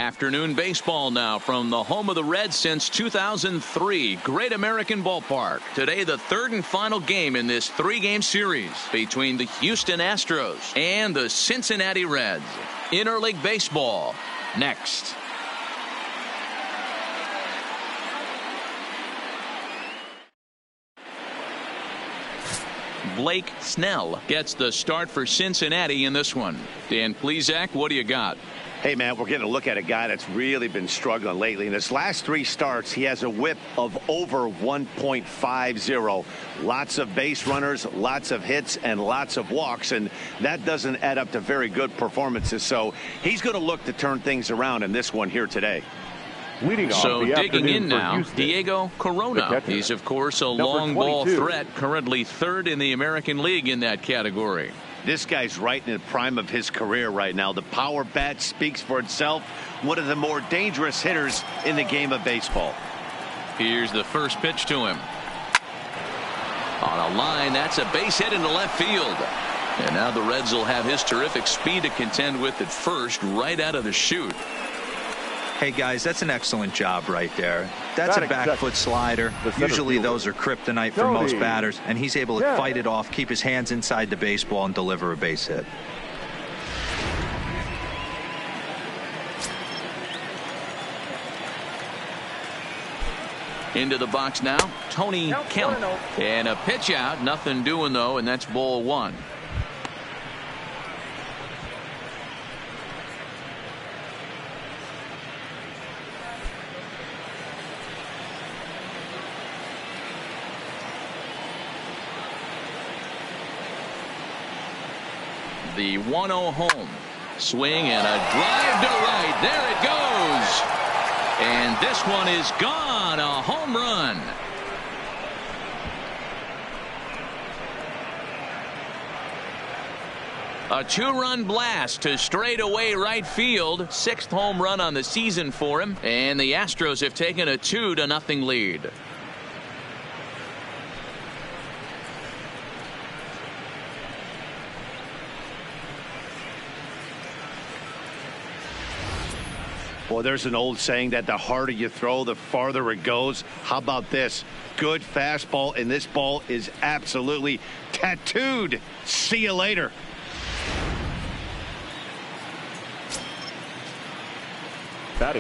Afternoon baseball now from the home of the Reds since 2003. Great American Ballpark. Today, the third and final game in this three-game series between the Houston Astros and the Cincinnati Reds. Interleague baseball next. Blake Snell gets the start for Cincinnati in this one. Dan Plesac, what do you got? Hey, man, we're getting a look at a guy that's really been struggling lately. In his last three starts, he has a whip of over 1.50. Lots of base runners, lots of hits, and lots of walks, and that doesn't add up to very good performances. So he's going to look to turn things around in this one here today. So digging in now, Diego Corona. He's, of course, a long ball threat, currently third in the American League in that category. This guy's right in the prime of his career right now. The power bat speaks for itself. One of the more dangerous hitters in the game of baseball. Here's the first pitch to him. On a line, that's a base hit into left field. And now the Reds will have his terrific speed to contend with at first right out of the chute. Hey, guys, that's an excellent job right there. That's a back foot slider. Usually those are kryptonite for most batters, and he's able to fight it off, keep his hands inside the baseball, and deliver a base hit. Into the box now, Tony Kemp. And a pitch out, nothing doing, though, and that's ball one. The 1-0 home. Swing and a drive to right. There it goes. And this one is gone. A home run. A two-run blast to straightaway right field. Sixth home run on the season for him. And the Astros have taken a 2-0 lead. Well, there's an old saying that the harder you throw, the farther it goes. How about this? Good fastball, and this ball is absolutely tattooed. See you later.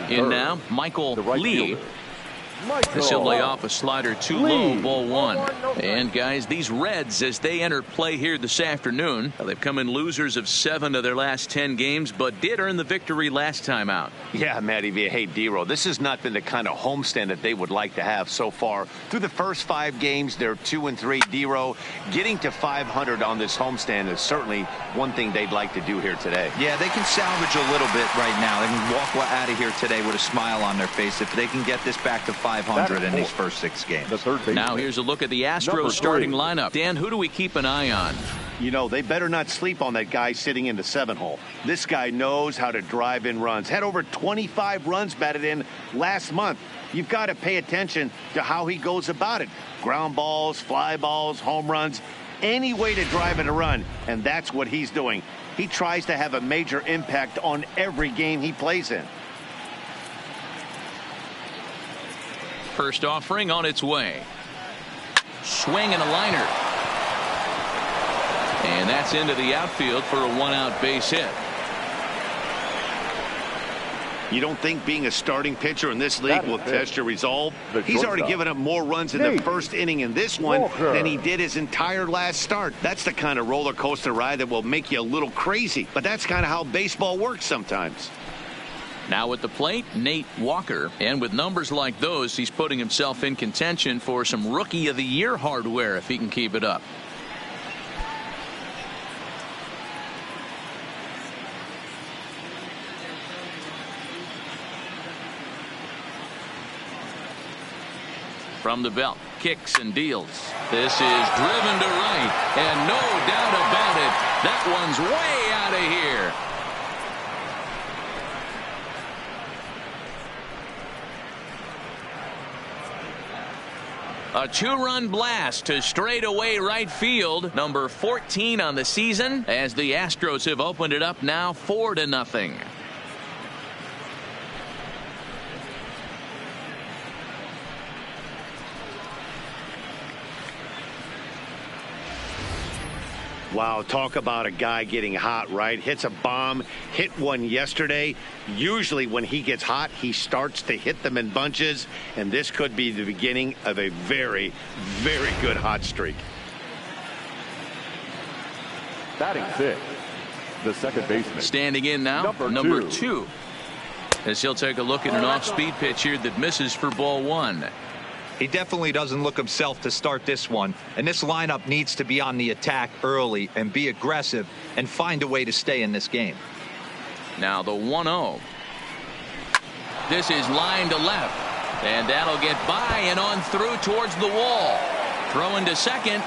In now, Michael Lee. This will lay off a slider too low, ball one. And guys, these Reds, as they enter play here this afternoon, they've come in losers of 7 of their last 10 games, but did earn the victory last time out. Yeah, Matty V. Hey, D-Row, this has not been the kind of homestand that they would like to have so far. Through the first 5 games, they're 2-3. D-Row, getting to 500 on this homestand is certainly one thing they'd like to do here today. Yeah, they can salvage a little bit right now. They can walk out of here today with a smile on their face if they can get this back to 500 in these first 6 games. Now here's a look at the Astros starting lineup. Dan, who do we keep an eye on? You know, they better not sleep on that guy sitting in the 7-hole. This guy knows how to drive in runs. Had over 25 runs batted in last month. You've got to pay attention to how he goes about it. Ground balls, fly balls, home runs, any way to drive in a run. And that's what he's doing. He tries to have a major impact on every game he plays in. First offering on its way. Swing and a liner. And that's into the outfield for a 1-out base hit. You don't think being a starting pitcher in this league will test your resolve? He's already given up more runs in the first inning in this one than he did his entire last start. That's the kind of roller coaster ride that will make you a little crazy. But that's kind of how baseball works sometimes. Now at the plate, Nate Walker. And with numbers like those, he's putting himself in contention for some Rookie of the Year hardware if he can keep it up. From the belt, kicks and deals. This is driven to right, and no doubt about it, that one's way out of here. A 2-run blast to straightaway right field, number 14 on the season, as the Astros have opened it up now 4-0. Wow, talk about a guy getting hot, right? Hits a bomb, hit one yesterday. Usually when he gets hot, he starts to hit them in bunches, and this could be the beginning of a very, very good hot streak. Batting fifth, the second baseman. Standing in now, number two. As he'll take a look at an off-speed pitch here that misses for ball one. He definitely doesn't look himself to start this one, and this lineup needs to be on the attack early and be aggressive and find a way to stay in this game. Now the 1-0. This is line to left, and that'll get by and on through towards the wall. Throwing to second,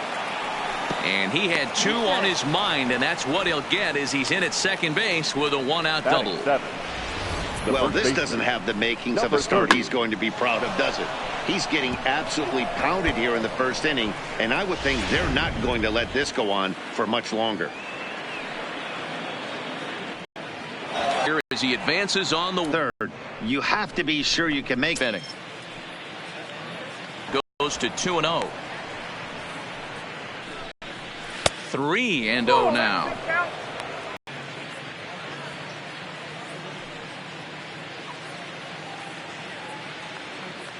and he had two on his mind, and that's what he'll get as he's in at second base with a one-out double. Well, this doesn't have the makings of a start he's going to be proud of, does it? He's getting absolutely pounded here in the first inning, and I would think they're not going to let this go on for much longer. Here as he advances on the third, you have to be sure you can make it. Goes to 2-0. 3-0 now.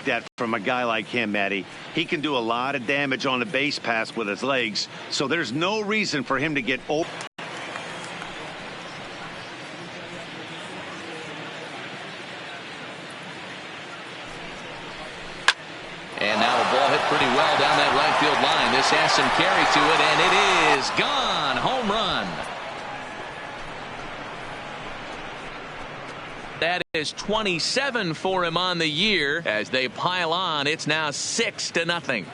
That from a guy like him, Matty. He can do a lot of damage on the base pass with his legs, so there's no reason for him to get over. And now a ball hit pretty well down that right field line. This has some carry to it, and it is gone. Home run. That is 27 for him on the year. As they pile on, it's now 6-0.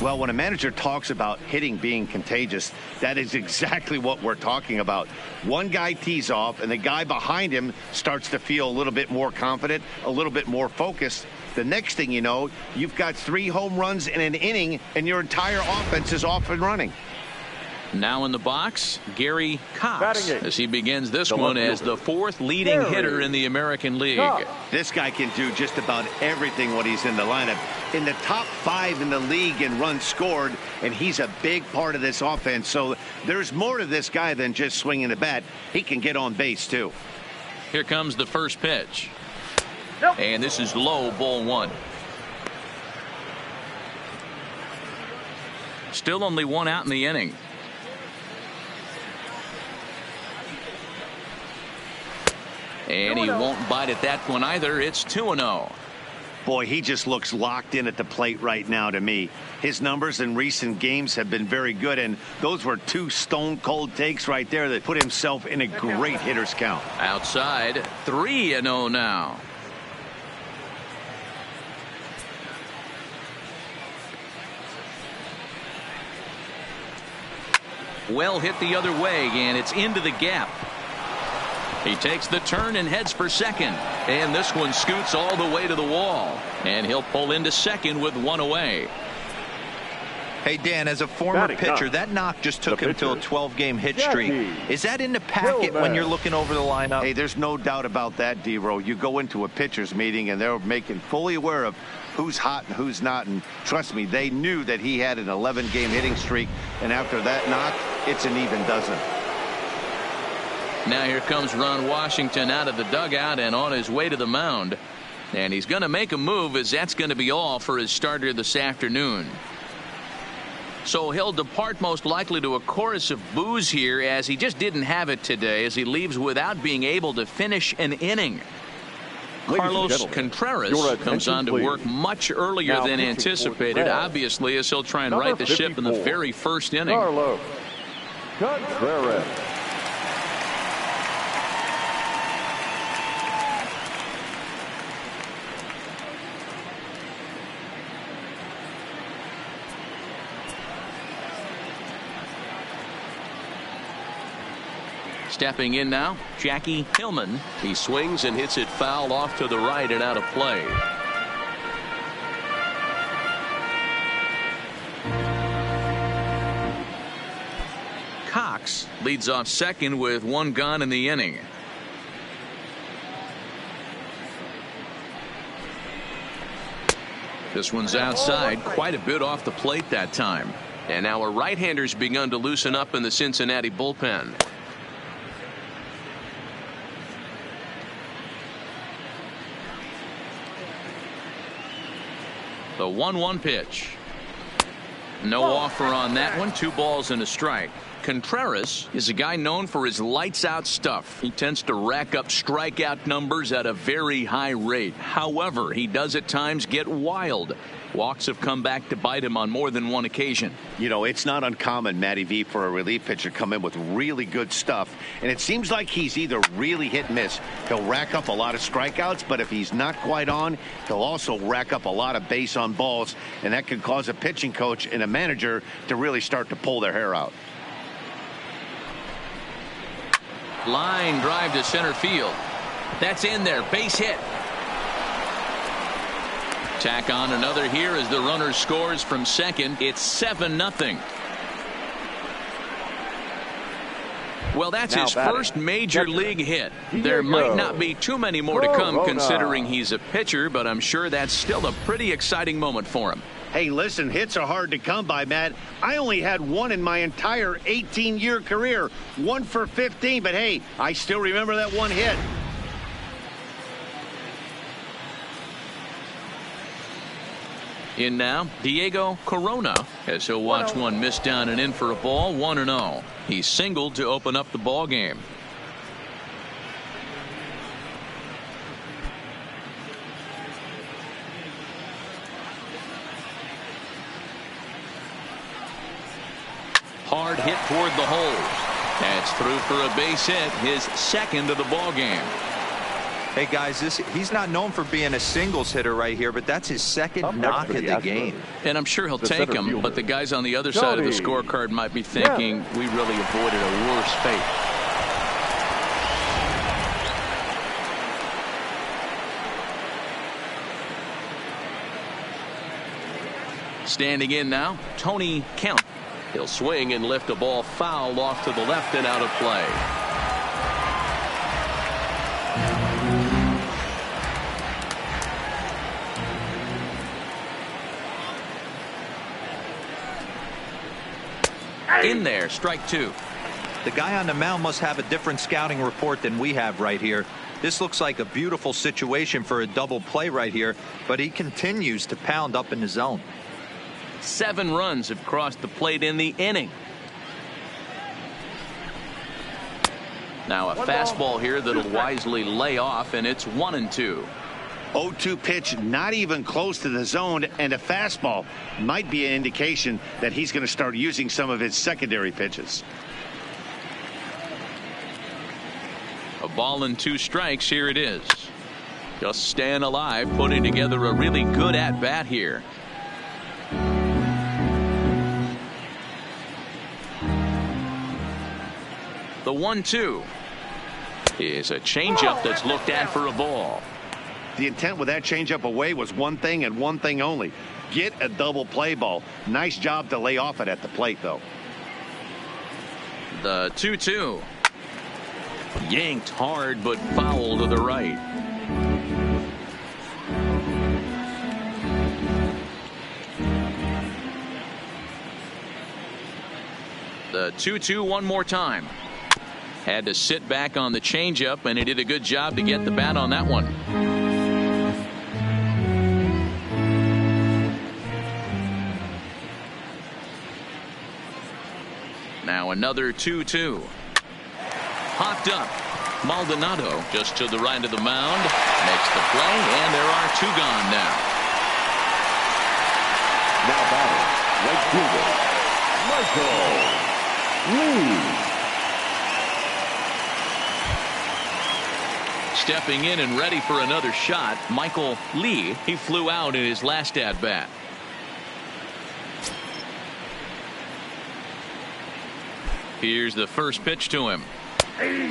Well, when a manager talks about hitting being contagious, that is exactly what we're talking about. One guy tees off, and the guy behind him starts to feel a little bit more confident, a little bit more focused. The next thing you know, you've got 3 home runs in an inning, and your entire offense is off and running. Now in the box, Gary Cox, as he begins this one as the 4th leading hitter in the American League. This guy can do just about everything when he's in the lineup. In the top 5 in the league in runs scored, and he's a big part of this offense. So there's more to this guy than just swinging the bat. He can get on base, too. Here comes the first pitch. And this is low, ball 1. Still only 1 out in the inning. And he won't bite at that one either. It's 2-0. Boy, he just looks locked in at the plate right now to me. His numbers in recent games have been very good, and those were 2 stone-cold takes right there that put himself in a great hitter's count. Outside, 3-0 now. Well hit the other way, and it's into the gap. He takes the turn and heads for second, and this one scoots all the way to the wall, and he'll pull into second with 1 away. Hey, Dan, as a former pitcher, that knock just took him to a 12-game hit streak. Is that in the packet when you're looking over the lineup? Hey, there's no doubt about that, D-Row. You go into a pitcher's meeting, and they're making fully aware of who's hot and who's not, and trust me, they knew that he had an 11-game hitting streak, and after that knock, it's an even dozen. Now here comes Ron Washington out of the dugout and on his way to the mound. And he's going to make a move, as that's going to be all for his starter this afternoon. So he'll depart most likely to a chorus of boos here, as he just didn't have it today, as he leaves without being able to finish an inning. Carlos Contreras comes on to work much earlier than anticipated, obviously, as he'll try and right the ship in the very first inning. Carlos Contreras. Stepping in now, Jackie Hillman. He swings and hits it foul off to the right and out of play. Cox leads off second with 1 gone in the inning. This one's outside, quite a bit off the plate that time. And now a right-hander's begun to loosen up in the Cincinnati bullpen. The 1-1 pitch. No offer on that one. 2 balls and a strike. Contreras is a guy known for his lights-out stuff. He tends to rack up strikeout numbers at a very high rate. However, he does at times get wild. Walks have come back to bite him on more than one occasion. You know, it's not uncommon, Matty V, for a relief pitcher to come in with really good stuff. And it seems like he's either really hit and miss. He'll rack up a lot of strikeouts, but if he's not quite on, he'll also rack up a lot of base on balls. And that can cause a pitching coach and a manager to really start to pull their hair out. Line drive to center field. That's in there. Base hit. Tack on another here as the runner scores from second. It's 7-0. Well, that's his first major league hit. There might not be too many more to come considering he's a pitcher, but I'm sure that's still a pretty exciting moment for him. Hey, listen, hits are hard to come by, Matt. I only had one in my entire 18-year career. 1 for 15, but hey, I still remember that one hit. In now, Diego Corona, as he'll watch one miss down and in for a ball. 1-0. He singled to open up the ball game. Hard hit toward the hole. That's through for a base hit, his second of the ball game. Hey guys, he's not known for being a singles hitter right here, but that's his second knock of the game. And I'm sure he'll take him, but the guys on the other side of the scorecard might be thinking we really avoided a worse fate. Standing in now, Tony Kemp. He'll swing and lift a ball foul off to the left and out of play. In there, strike 2. The guy on the mound must have a different scouting report than we have right here. This looks like a beautiful situation for a double play right here, but he continues to pound up in the zone. 7 runs have crossed the plate in the inning. Now a fastball here that'll wisely lay off, and it's 1-2. 0-2 pitch, not even close to the zone, and a fastball might be an indication that he's going to start using some of his secondary pitches. A ball and 2 strikes. Here it is. Just staying alive, putting together a really good at-bat here. The 1-2 is a changeup that's looked at for a ball. The intent with that changeup away was one thing and one thing only. Get a double play ball. Nice job to lay off it at the plate, though. The 2-2. Yanked hard, but foul to the right. The 2-2 one more time. Had to sit back on the changeup, and he did a good job to get the bat on that one. Now another 2-2. Popped up. Maldonado just to the right of the mound. Makes the play, and there are 2 gone now. Now batting, right fielder, Michael Lee. Stepping in and ready for another shot, Michael Lee. He flew out in his last at-bat. Here's the first pitch to him.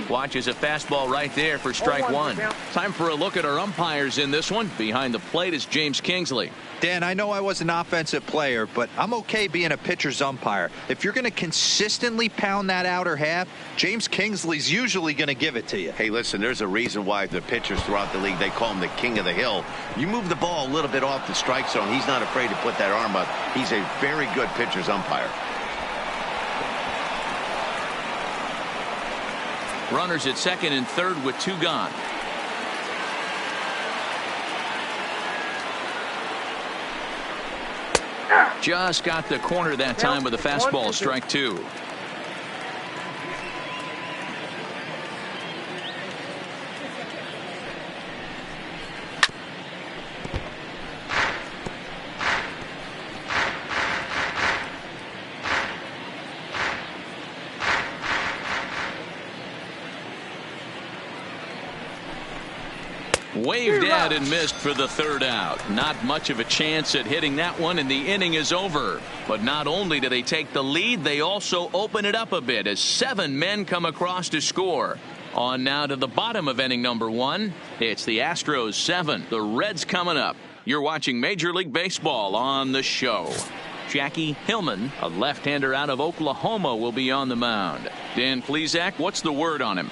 Watches a fastball right there for strike one. Time for a look at our umpires in this one. Behind the plate is James Kingsley. Dan, I know I was an offensive player, but I'm okay being a pitcher's umpire. If you're going to consistently pound that outer half, James Kingsley's usually going to give it to you. Hey, listen, there's a reason why the pitchers throughout the league, they call him the king of the hill. You move the ball a little bit off the strike zone, he's not afraid to put that arm up. He's a very good pitcher's umpire. Runners at second and third with two gone. Just got the corner that time with a fastball, strike two. Waved at and missed for the third out. Not much of a chance at hitting that one, and the inning is over. But not only do they take the lead, they also open it up a bit as 7 men come across to score. On now to the bottom of inning number 1. It's the Astros 7. The Reds coming up. You're watching Major League Baseball on the show. Jackie Hillman, a left-hander out of Oklahoma, will be on the mound. Dan Plesac, what's the word on him?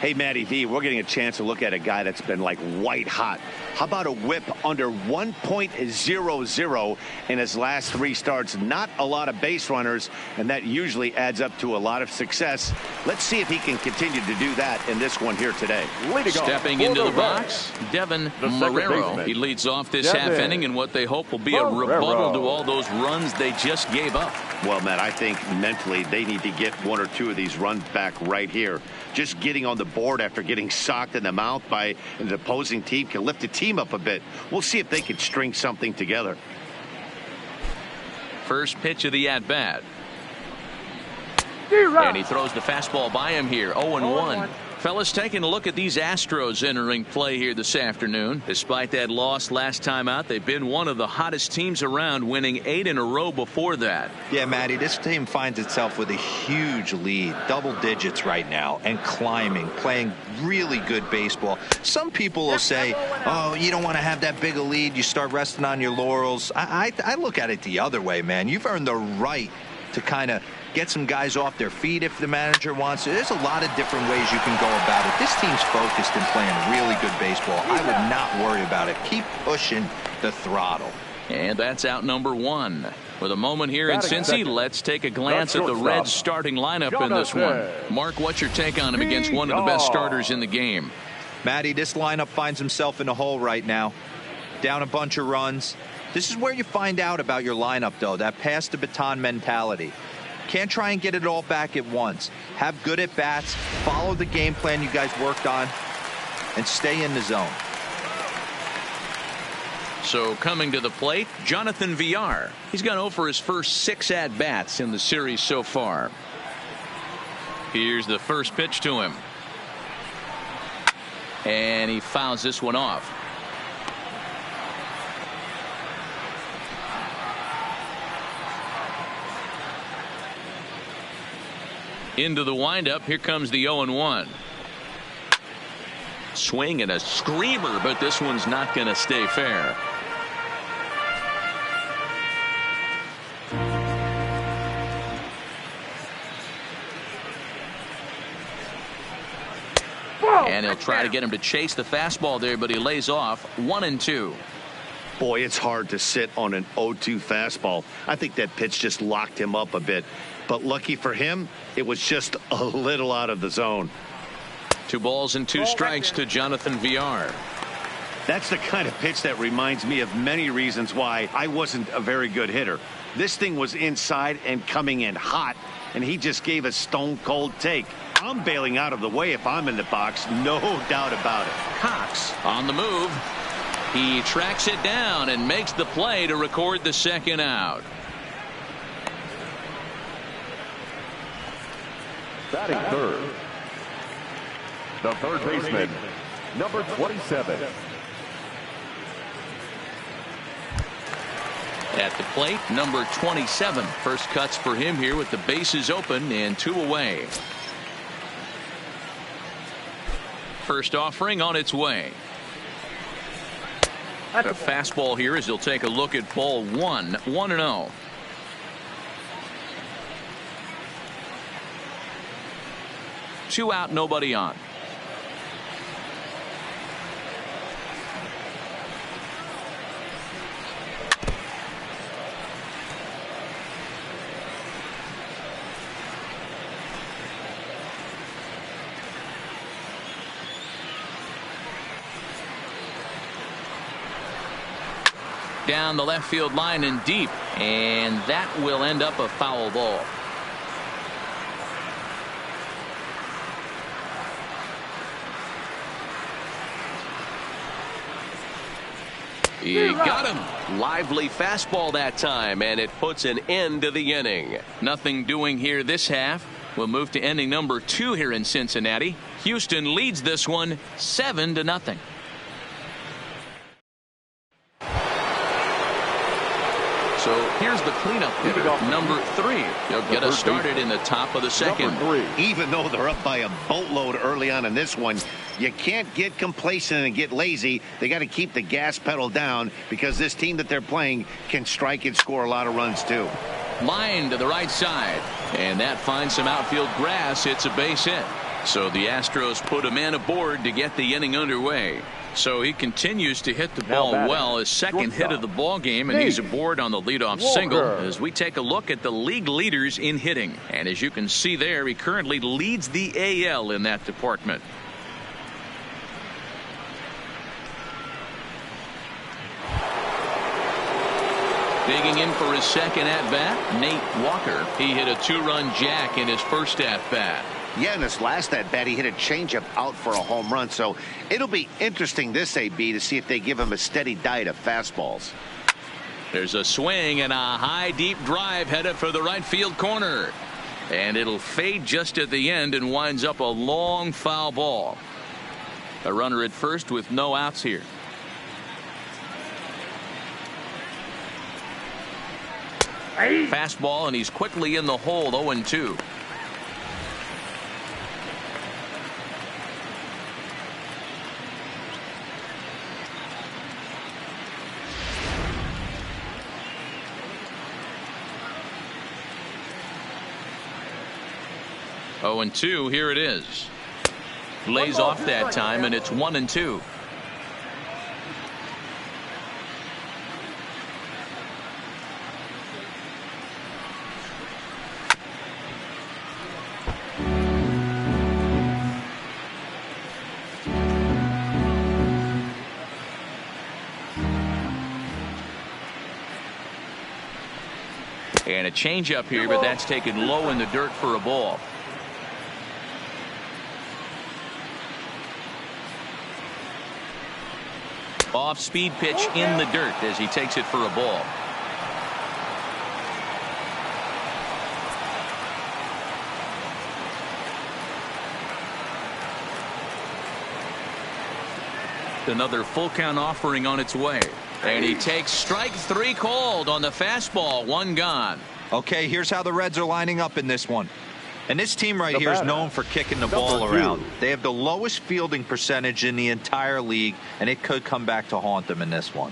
Hey, Matty V, we're getting a chance to look at a guy that's been like white hot. How about a whip under 1.00 in his last 3 starts? Not a lot of base runners, and that usually adds up to a lot of success. Let's see if he can continue to do that in this one here today. Stepping into the box, Devin Marrero. He leads off this half inning in what they hope will be a rebuttal to all those runs they just gave up. Well, Matt, I think mentally they need to get 1 or 2 of these runs back right here. Just getting on the board after getting socked in the mouth by an opposing team can lift the team up a bit. We'll see if they can string something together. First pitch of the at-bat. And he throws the fastball by him here. 0-1. Fellas, taking a look at these Astros entering play here this afternoon. Despite that loss last time out, they've been one of the hottest teams around, winning 8 in a row before that. Yeah, Matty, this team finds itself with a huge lead, double digits right now, and climbing, playing really good baseball. Some people will say, oh, you don't want to have that big a lead, you start resting on your laurels. I look at it the other way, man. You've earned the right to kind of get some guys off their feet if the manager wants to. There's a lot of different ways you can go about it. This team's focused and playing really good baseball. I would not worry about it. Keep pushing the throttle. And that's out number 1. With a moment here in Cincy, let's take a glance at the Reds starting lineup in this one. Mark, what's your take on him against one of the best starters in the game? Matty, this lineup finds himself in a hole right now. Down a bunch of runs. This is where you find out about your lineup, though, that pass the baton mentality. Can't try and get it all back at once. Have good at bats, follow the game plan you guys worked on, and stay in the zone. So coming to the plate, Jonathan Villar. He's gone over his first 6 at-bats in the series so far. Here's the first pitch to him. And he fouls this one off. Into the windup, here comes the 0-1. Swing and a screamer, but this one's not going to stay fair. And he'll try to get him to chase the fastball there, but he lays off. 1-2. Boy, it's hard to sit on an 0-2 fastball. I think that pitch just locked him up a bit. But lucky for him, it was just a little out of the zone. 2 balls and 2 strikes to Jonathan Villar. That's the kind of pitch that reminds me of many reasons why I wasn't a very good hitter. This thing was inside and coming in hot, and he just gave a stone-cold take. I'm bailing out of the way if I'm in the box, no doubt about it. Cox on the move. He tracks it down and makes the play to record the second out. Batting third, the third baseman, number 27. At the plate, number 27. First cuts for him here with the bases open and 2 away. first offering on its way. A fastball here as he'll take a look at ball 1, 1-0. Two out, nobody on. Down the left field line and deep, and that will end up a foul ball. He got him. Lively fastball that time, and it puts an end to the inning. Nothing doing here this half. We'll move to inning number 2 here in Cincinnati. Houston leads this one 7-0. So here's the cleanup hitter, number 3. He'll get us started in the top of the second. Even though they're up by a boatload early on in this one, you can't get complacent and get lazy. They got to keep the gas pedal down because this team that they're playing can strike and score a lot of runs too. Line to the right side, and that finds some outfield grass. It's a base hit. So the Astros put a man aboard to get the inning underway. So he continues to hit the ball well, his second hit of the ball game, and he's aboard on the leadoff single as we take a look at the league leaders in hitting. And as you can see there, he currently leads the AL in that department. Digging in for his second at-bat, Nate Walker. He hit a 2-run jack in his first at-bat. Yeah, in his last at-bat, he hit a changeup out for a home run. So it'll be interesting this AB to see if they give him a steady diet of fastballs. There's a swing and a high deep drive headed for the right field corner. And it'll fade just at the end and winds up a long foul ball. A runner at first with no outs here. Fastball, and he's quickly in the hole. 0-2. Oh, and 2. Here it is. Lays off that time, and it's 1-2. And a changeup here, but that's taken low in the dirt for a ball. Off speed pitch in the dirt as he takes it for a ball. Another full count offering on its way. And he takes strike 3 called on the fastball. 1 gone. Okay, here's how the Reds are lining up in this one. And this team right here is known for kicking the ball around. They have the lowest fielding percentage in the entire league, and it could come back to haunt them in this one.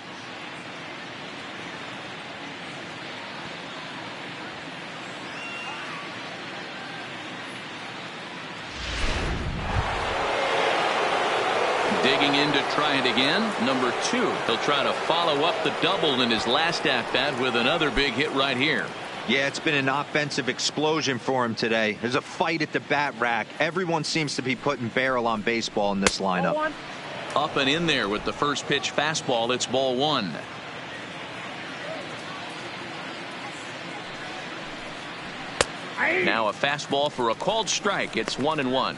Digging in to try it again. Number 2. He'll try to follow up the double in his last at-bat with another big hit right here. Yeah, it's been an offensive explosion for him today. There's a fight at the bat rack. Everyone seems to be putting barrel on baseball in this lineup. Up and in there with the first pitch fastball. It's ball 1. Now a fastball for a called strike. It's 1-1.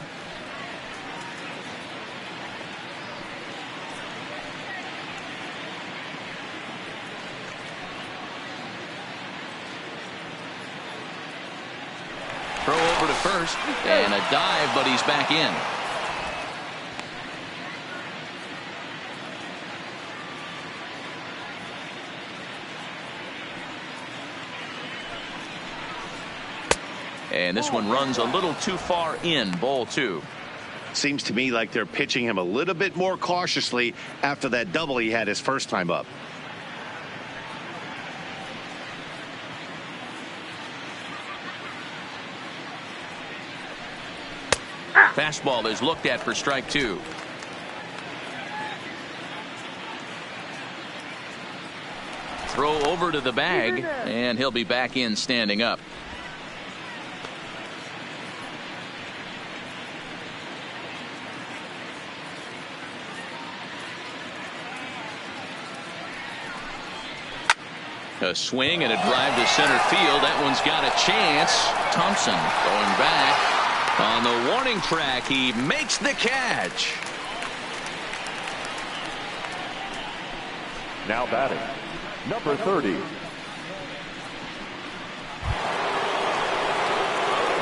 Throw over to first and a dive, but he's back in. And this one runs a little too far in. Ball 2. Seems to me like they're pitching him a little bit more cautiously after that double he had his first time up. Fastball is looked at for strike 2. Throw over to the bag, and he'll be back in standing up. A swing and a drive to center field. That one's got a chance. Thompson going back. On the warning track, he makes the catch. Now batting, number 30.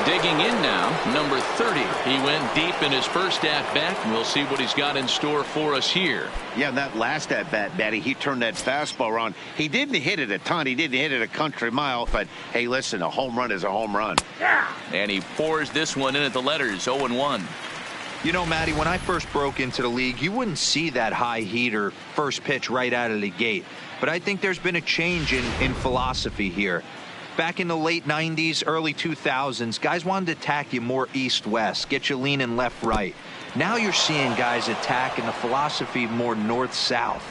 Digging in now, number 30. He went deep in his first at-bat, and we'll see what he's got in store for us here. Yeah, and that last at-bat, Batty, he turned that fastball around. He didn't hit it a ton. He didn't hit it a country mile. But, hey, listen, a home run is a home run. Yeah. And he pours this one in at the letters, 0-1. You know, Matty, when I first broke into the league, you wouldn't see that high heater first pitch right out of the gate. But I think there's been a change in philosophy here. Back in the late 90s, early 2000s, guys wanted to attack you more east-west, get you leaning left-right. Now you're seeing guys attack in the philosophy more north-south.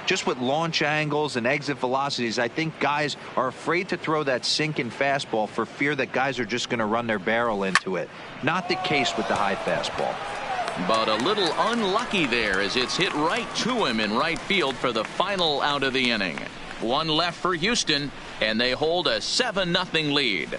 Just with launch angles and exit velocities, I think guys are afraid to throw that sinking fastball for fear that guys are just going to run their barrel into it. Not the case with the high fastball. But a little unlucky there as it's hit right to him in right field for the final out of the inning. One left for Houston, and they hold a 7-0 lead.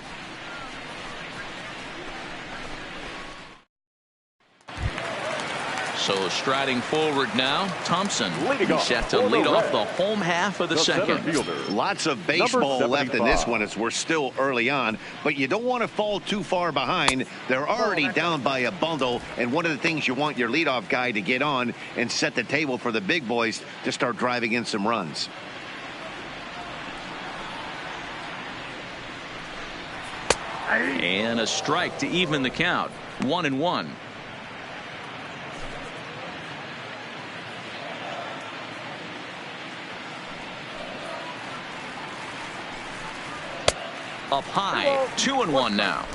So striding forward now, Thompson. He's set to lead off the home half of the second. Lots of baseball left in this one as we're still early on, but you don't want to fall too far behind. They're already down by a bundle, and one of the things you want your leadoff guy to get on and set the table for the big boys to start driving in some runs. And a strike to even the count. 1-1. Up high. 2-1 now.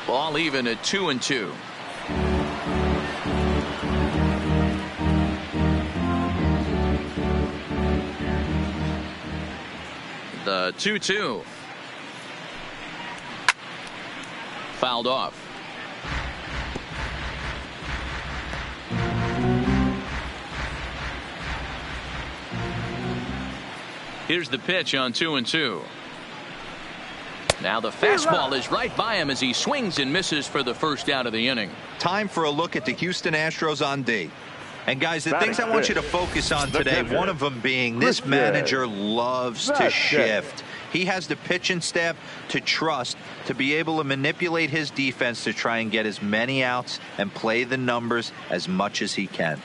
Ball even at 2-2. The 2-2. Fouled off. Here's the pitch on 2-2. Now the fastball is right by him as he swings and misses for the first out of the inning. Time for a look at the Houston Astros on D. And guys, the things I want you to focus on today, one of them being this manager loves to shift. He has the pitching staff to trust to be able to manipulate his defense to try and get as many outs and play the numbers as much as he can.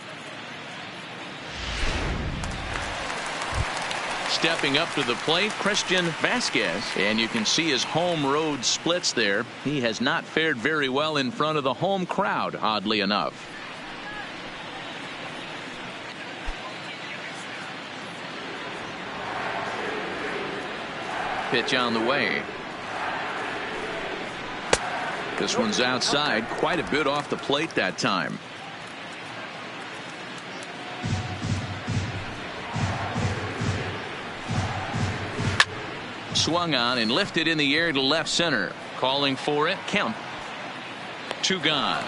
Stepping up to the plate, Christian Vasquez, and you can see his home road splits there. He has not fared very well in front of the home crowd, oddly enough. Pitch on the way. This one's outside, quite a bit off the plate that time. Swung on and lifted in the air to left center. Calling for it, Kemp. 2 gone.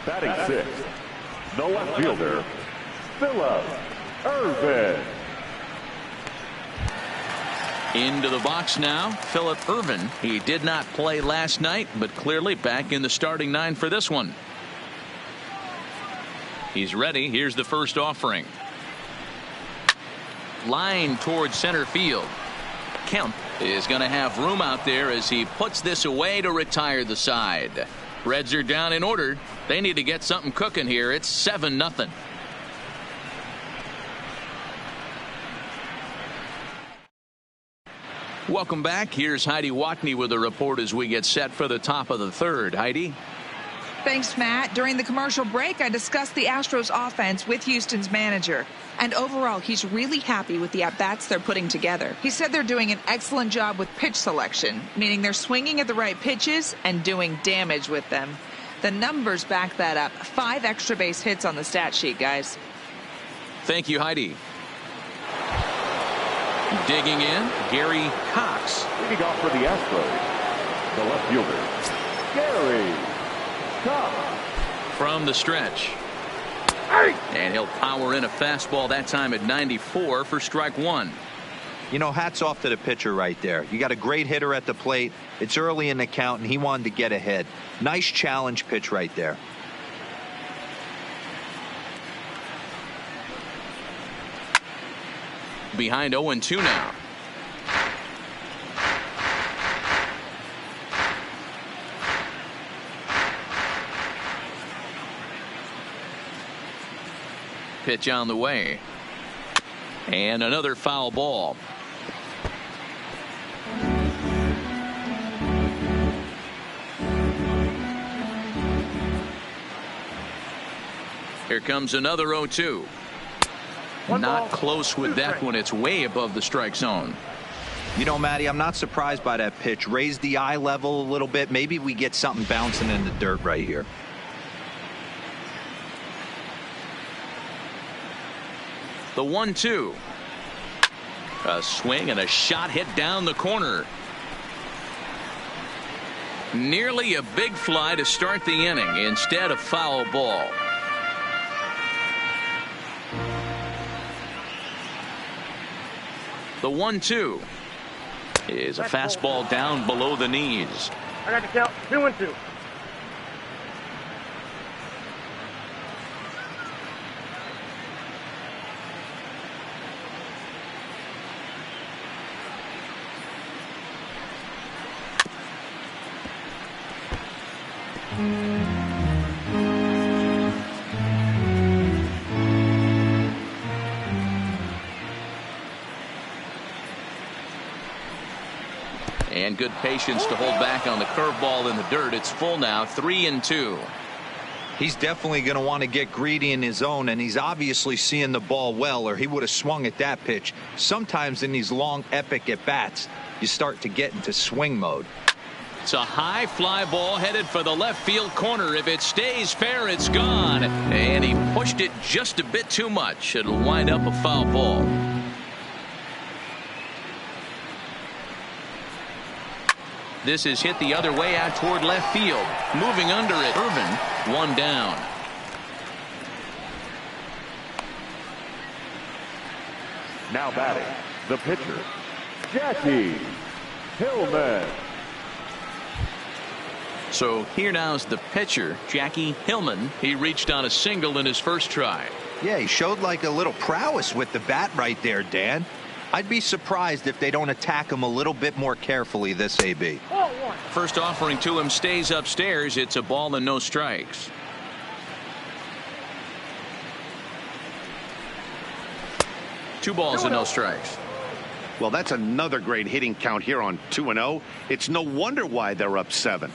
Batting 6th, the left fielder, Philip Irvin. Into the box now, Philip Irvin. He did not play last night, but clearly back in the starting 9 for this one. He's ready. Here's the first offering. Line towards center field. Kemp is going to have room out there as he puts this away to retire the side. Reds are down in order. They need to get something cooking here. It's 7-0. Welcome back. Here's Heidi Watney with a report as we get set for the top of the third. Heidi? Thanks, Matt. During the commercial break, I discussed the Astros offense with Houston's manager. And overall, he's really happy with the at-bats they're putting together. He said they're doing an excellent job with pitch selection, meaning they're swinging at the right pitches and doing damage with them. The numbers back that up. 5 extra base hits on the stat sheet, guys. Thank you, Heidi. Digging in, Gary Cox. Leading off for the Astros, the left fielder, Gary Cox. From the stretch. And he'll power in a fastball that time at 94 for strike 1. You know, hats off to the pitcher right there. You got a great hitter at the plate. It's early in the count, and he wanted to get ahead. Nice challenge pitch right there. Behind 0-2 now. Pitch on the way. And another foul ball. Here comes another 0-2. Not close with that one. It's way above the strike zone. You know, Matty, I'm not surprised by that pitch. Raise the eye level a little bit. Maybe we get something bouncing in the dirt right here. The 1-2. A swing and a shot hit down the corner. Nearly a big fly to start the inning. Instead, a foul ball. The 1-2 is a fastball down below the knees. I got the count. 2-1-2. And good patience to hold back on the curveball in the dirt. It's full now, 3-2. He's definitely going to want to get greedy in his zone, and he's obviously seeing the ball well, or he would have swung at that pitch. Sometimes in these long, epic at-bats, you start to get into swing mode. It's a high fly ball headed for the left field corner. If it stays fair, it's gone. And he pushed it just a bit too much. It'll wind up a foul ball. This is hit the other way out toward left field. Moving under it, Irvin, 1 down. Now batting, the pitcher, Jackie Hillman. So here now is the pitcher, Jackie Hillman. He reached on a single in his first try. Yeah, he showed like a little prowess with the bat right there, Dan. I'd be surprised if they don't attack him a little bit more carefully this AB. First offering to him stays upstairs. It's a ball and no strikes. Two balls and no strikes. Well, that's another great hitting count here on 2-0. It's no wonder why they're up 7.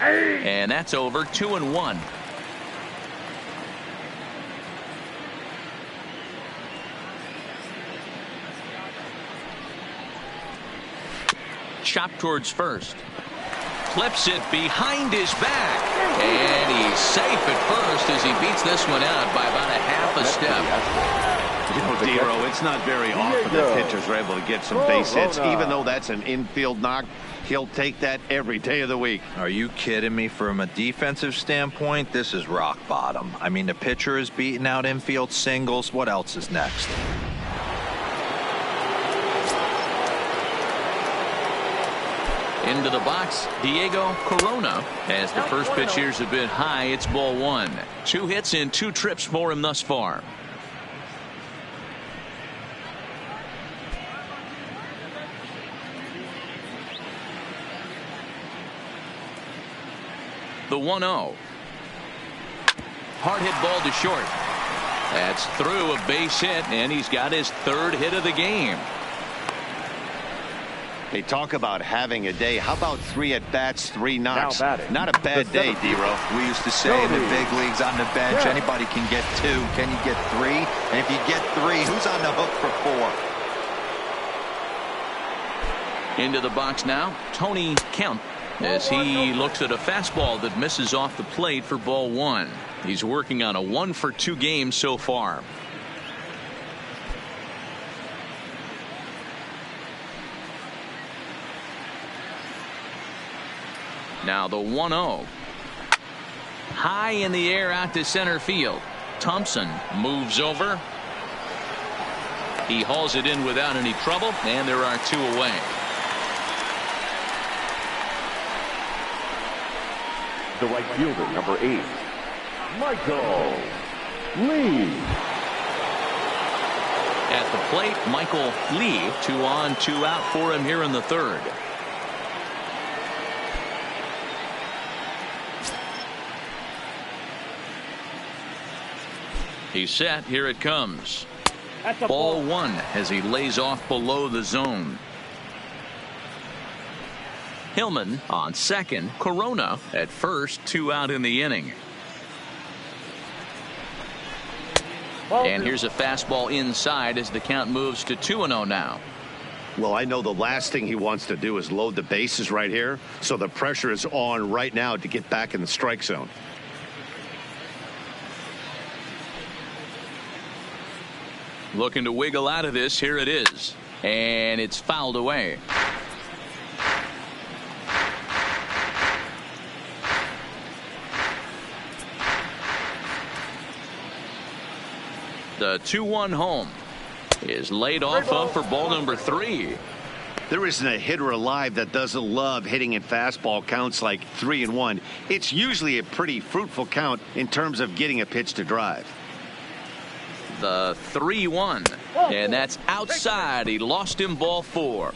And that's over. 2-1. Chop towards first. Clips it behind his back. And he's safe at first as he beats this one out by about a half a step. You know, Dero, it's not very often that pitchers are able to get some base hits. Even though that's an infield knock, he'll take that every day of the week. Are you kidding me? From a defensive standpoint, this is rock bottom. I mean, the pitcher is beating out infield singles. What else is next? Into the box, Diego Corona. As the first pitch here's a bit high, it's ball 1. 2 hits and 2 trips for him thus far. The 1-0. Hard hit ball to short. That's through a base hit, and he's got his third hit of the game. They talk about having a day. How about 3 at-bats, 3 knocks? Not a bad day, D-Row. We used to say in the big leagues on the bench, anybody can get 2. Can you get 3? And if you get 3, who's on the hook for 4? Into the box now, Tony Kemp, as he looks at a fastball that misses off the plate for ball 1. He's working on a 1-for-2 game so far. Now the 1-0. High in the air out to center field. Thompson moves over. He hauls it in without any trouble, and there are 2 away. The right fielder, number 8, Michael Lee. At the plate, Michael Lee. 2 on, 2 out for him here in the 3rd. He's set. Here it comes. Ball 1 as he lays off below the zone. Hillman on second. Corona at first. 2 out in the inning. And here's a fastball inside as the count moves to 2-0 now. Well, I know the last thing he wants to do is load the bases right here. So the pressure is on right now to get back in the strike zone. Looking to wiggle out of this. Here it is. And it's fouled away. The 2-1 home is laid off of for ball number 3. There isn't a hitter alive that doesn't love hitting in fastball counts like 3-1. It's usually a pretty fruitful count in terms of getting a pitch to drive. The 3-1, and that's outside. He lost him ball 4.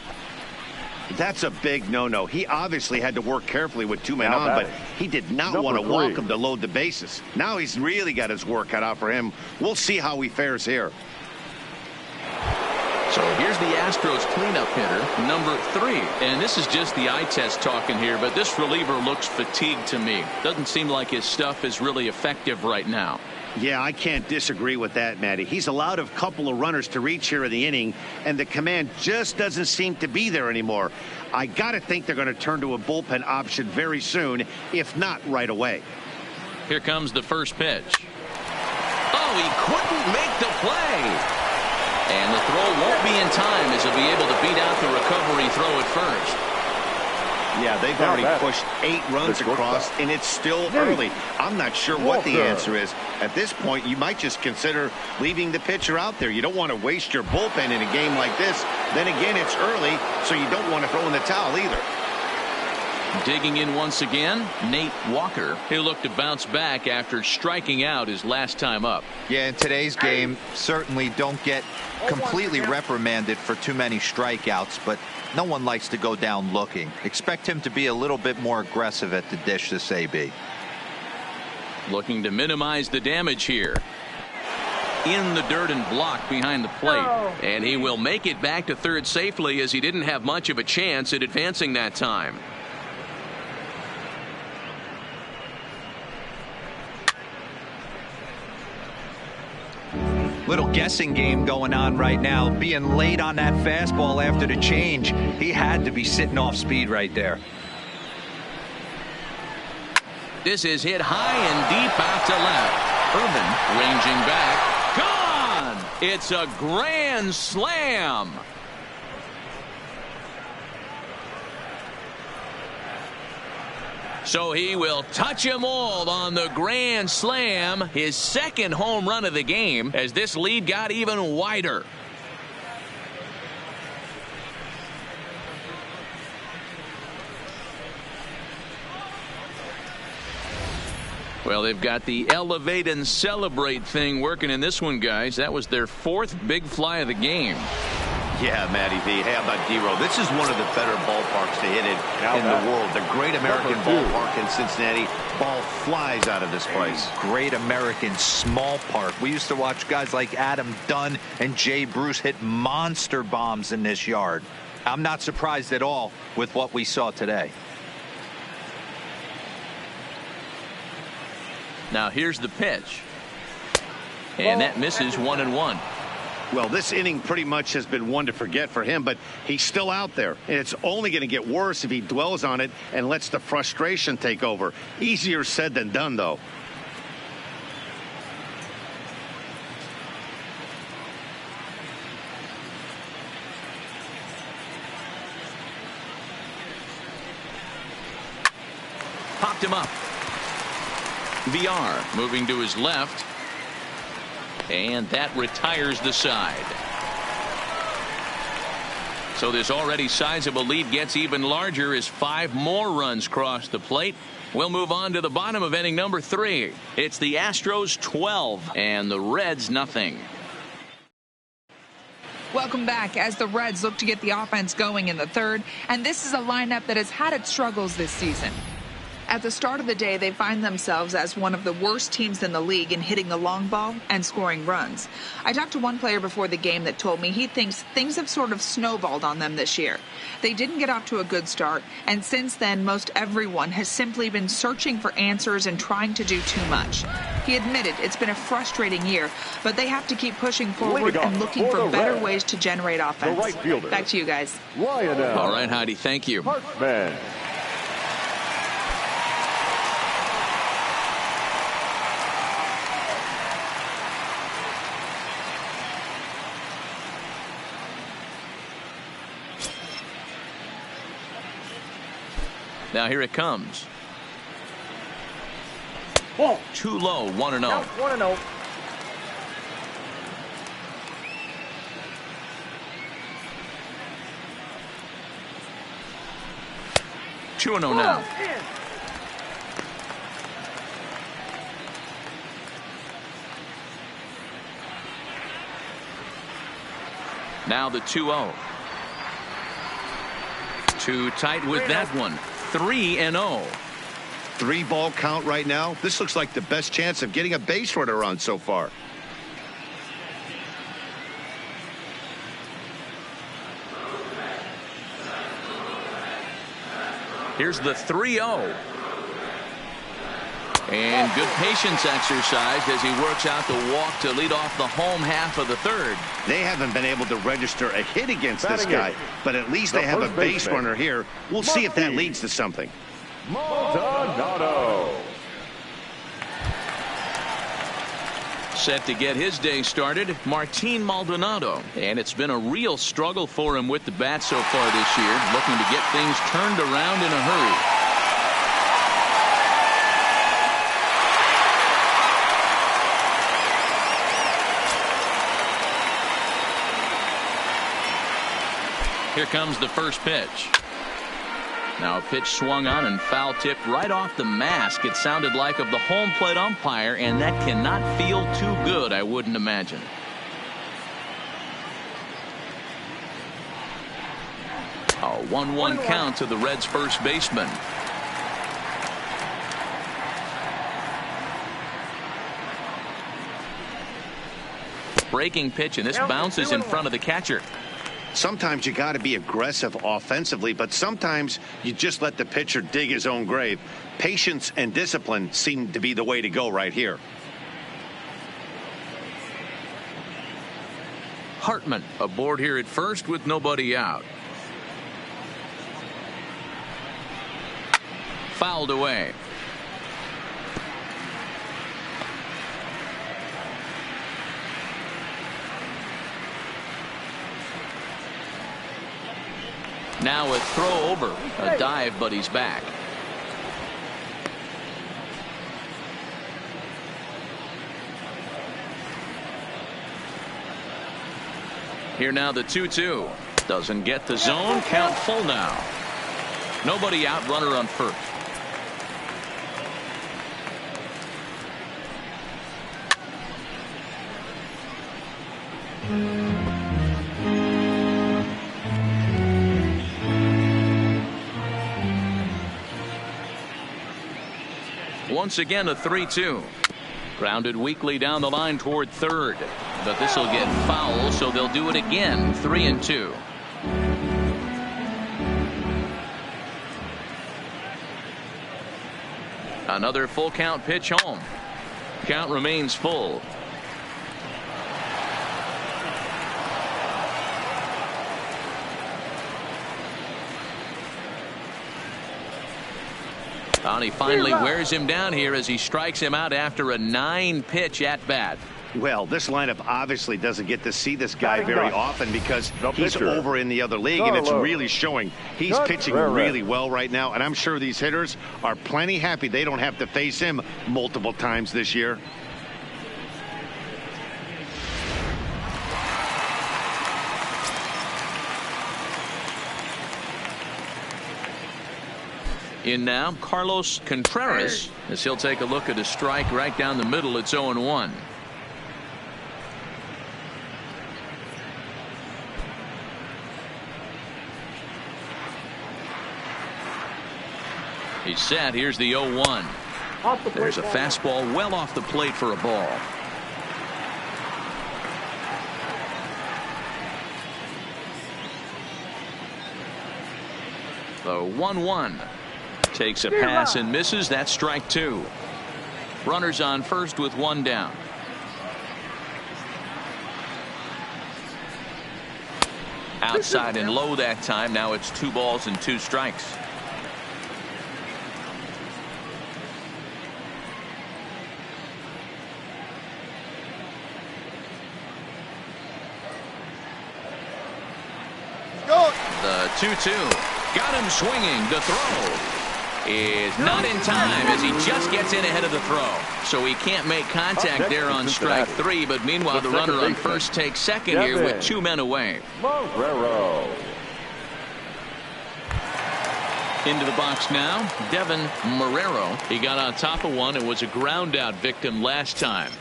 That's a big no-no. He obviously had to work carefully with 2 men on, but he did not want to walk him to load the bases. Now he's really got his work cut out for him. We'll see how he fares here. So here's the Astros cleanup hitter, number 3. And this is just the eye test talking here, but this reliever looks fatigued to me. Doesn't seem like his stuff is really effective right now. Yeah, I can't disagree with that, Matty. He's allowed a couple of runners to reach here in the inning, and the command just doesn't seem to be there anymore. I got to think they're going to turn to a bullpen option very soon, if not right away. Here comes the first pitch. Oh, he couldn't make the play. And the throw won't be in time as he'll be able to beat out the recovery throw at first. Yeah, they've already pushed 8 runs across, and it's still early. I'm not sure what the answer is. At this point, you might just consider leaving the pitcher out there. You don't want to waste your bullpen in a game like this. Then again, it's early, so you don't want to throw in the towel either. Digging in once again, Nate Walker, who looked to bounce back after striking out his last time up. Yeah, in today's game, certainly don't get completely reprimanded for too many strikeouts, but no one likes to go down looking. Expect him to be a little bit more aggressive at the dish this AB. Looking to minimize the damage here. In the dirt and blocked behind the plate. And he will make it back to third safely as he didn't have much of a chance at advancing that time. Little guessing game going on right now. Being late on that fastball after the change. He had to be sitting off speed right there. This is hit high and deep out to left. Urban ranging back. Gone! It's a grand slam. So he will touch him all on the grand slam, his second home run of the game, as this lead got even wider. Well, they've got the elevate and celebrate thing working in this one, guys. That was their 4th big fly of the game. Yeah, Matty V. Hey, how about D-Row? This is one of the better ballparks to hit it in the world. The Great American Ballpark in Cincinnati. Ball flies out of this place. Great American small park. We used to watch guys like Adam Dunn and Jay Bruce hit monster bombs in this yard. I'm not surprised at all with what we saw today. Now here's the pitch. And that misses 1-1. Well, this inning pretty much has been one to forget for him, but he's still out there. And it's only going to get worse if he dwells on it and lets the frustration take over. Easier said than done, though. Popped him up. VR moving to his left. And that retires the side. So this already sizable lead gets even larger as 5 more runs cross the plate. We'll move on to the bottom of inning number 3. It's the Astros 12 and the Reds nothing. Welcome back as the Reds look to get the offense going in the third. And this is a lineup that has had its struggles this season. At the start of the day, they find themselves as one of the worst teams in the league in hitting the long ball and scoring runs. I talked to one player before the game that told me he thinks things have sort of snowballed on them this year. They didn't get off to a good start, and since then, most everyone has simply been searching for answers and trying to do too much. He admitted it's been a frustrating year, but they have to keep pushing forward and looking for better ways to generate offense. Back to you guys. All right, Heidi, thank you. Hartman. Now here it comes. Too low, 1-0. 1-0. 2-0 now. Now the 2-0. Too tight with that one. 3-0. 3-ball count right now. This looks like the best chance of getting a base runner on so far. Here's the 3-0. And good patience exercised as he works out the walk to lead off the home half of the third. They haven't been able to register a hit against this guy, but at least they have a base runner here. We'll see if that leads to something. Maldonado. Set to get his day started, Martin Maldonado. And it's been a real struggle for him with the bat so far this year, looking to get things turned around in a hurry. Here comes the first pitch. Now a pitch swung on and foul tipped right off the mask. It sounded like of the home plate umpire, and that cannot feel too good, I wouldn't imagine. A 1-1 count to the Reds' first baseman. Breaking pitch, and this bounces in front of the catcher. Sometimes you got to be aggressive offensively, but sometimes you just let the pitcher dig his own grave. Patience and discipline seem to be the way to go right here. Hartman aboard here at first with nobody out. Fouled away. Now a throw over, a dive, but he's back. Here now the 2-2. Doesn't get the zone. Count full now. Nobody out, runner on first. Once again, a 3-2. Grounded weakly down the line toward third. But this will get foul, so they'll do it again. 3-2. Another full count pitch home. Count remains full. And he finally wears him down here as he strikes him out after a 9-pitch at bat. Well, this lineup obviously doesn't get to see this guy very often because he's over in the other league, and it's really showing. He's pitching really well right now, and I'm sure these hitters are plenty happy they don't have to face him multiple times this year. In now, Carlos Contreras, as he'll take a look at a strike right down the middle. It's 0-1. He's set. Here's the 0-1. There's a fastball well off the plate for a ball. The 1-1. Takes a pass and misses. That's strike 2. Runners on first with 1 down. Outside and low that time. Now it's 2 balls and 2 strikes. The 2-2. Got him swinging. The throw is not in time as he just gets in ahead of the throw. So he can't make contact there on strike 3. But meanwhile, the runner on first takes second here with 2 men away. Marrero. Into the box now, Devin Marrero. He got on top of one and was a ground out victim last time.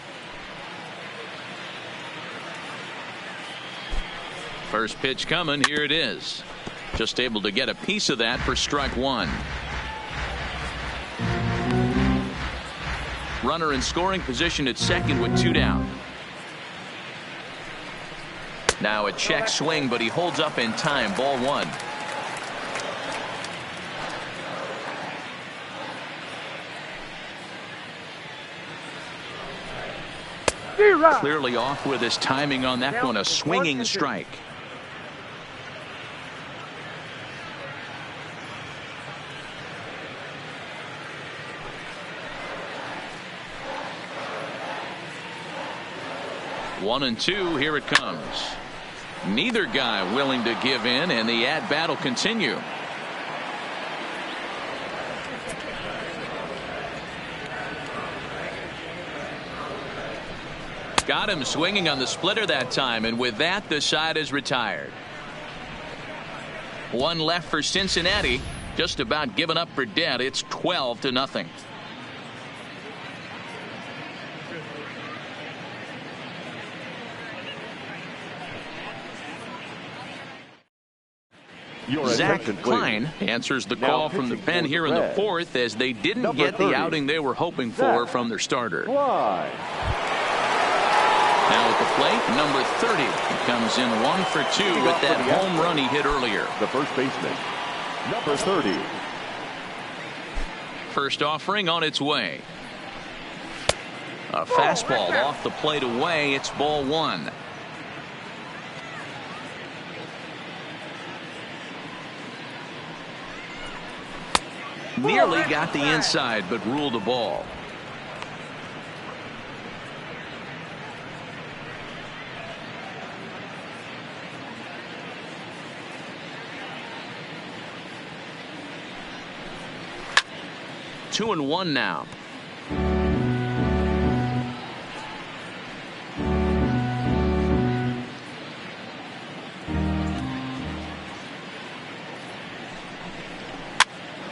First pitch coming. Here it is. Just able to get a piece of that for strike 1. Runner in scoring position at second with 2 down. Now a check swing, but he holds up in time. Ball 1. Clearly off with his timing on that one. A swinging strike. One and 2. Here it comes. Neither guy willing to give in, and the at-bat will continue. Got him swinging on the splitter that time, and with that, the side is retired. 1 left for Cincinnati. Just about given up for dead. It's 12-0. Zach Klein answers the call from the pen here in the 4th as they didn't get the outing they were hoping for from their starter. Now at the plate, number 30. He comes in 1 for 2 with that home run he hit earlier. The first baseman, number 30. First offering on its way. A fastball off the plate away. It's ball 1. Nearly got the inside, but ruled a ball. Two and 1 now.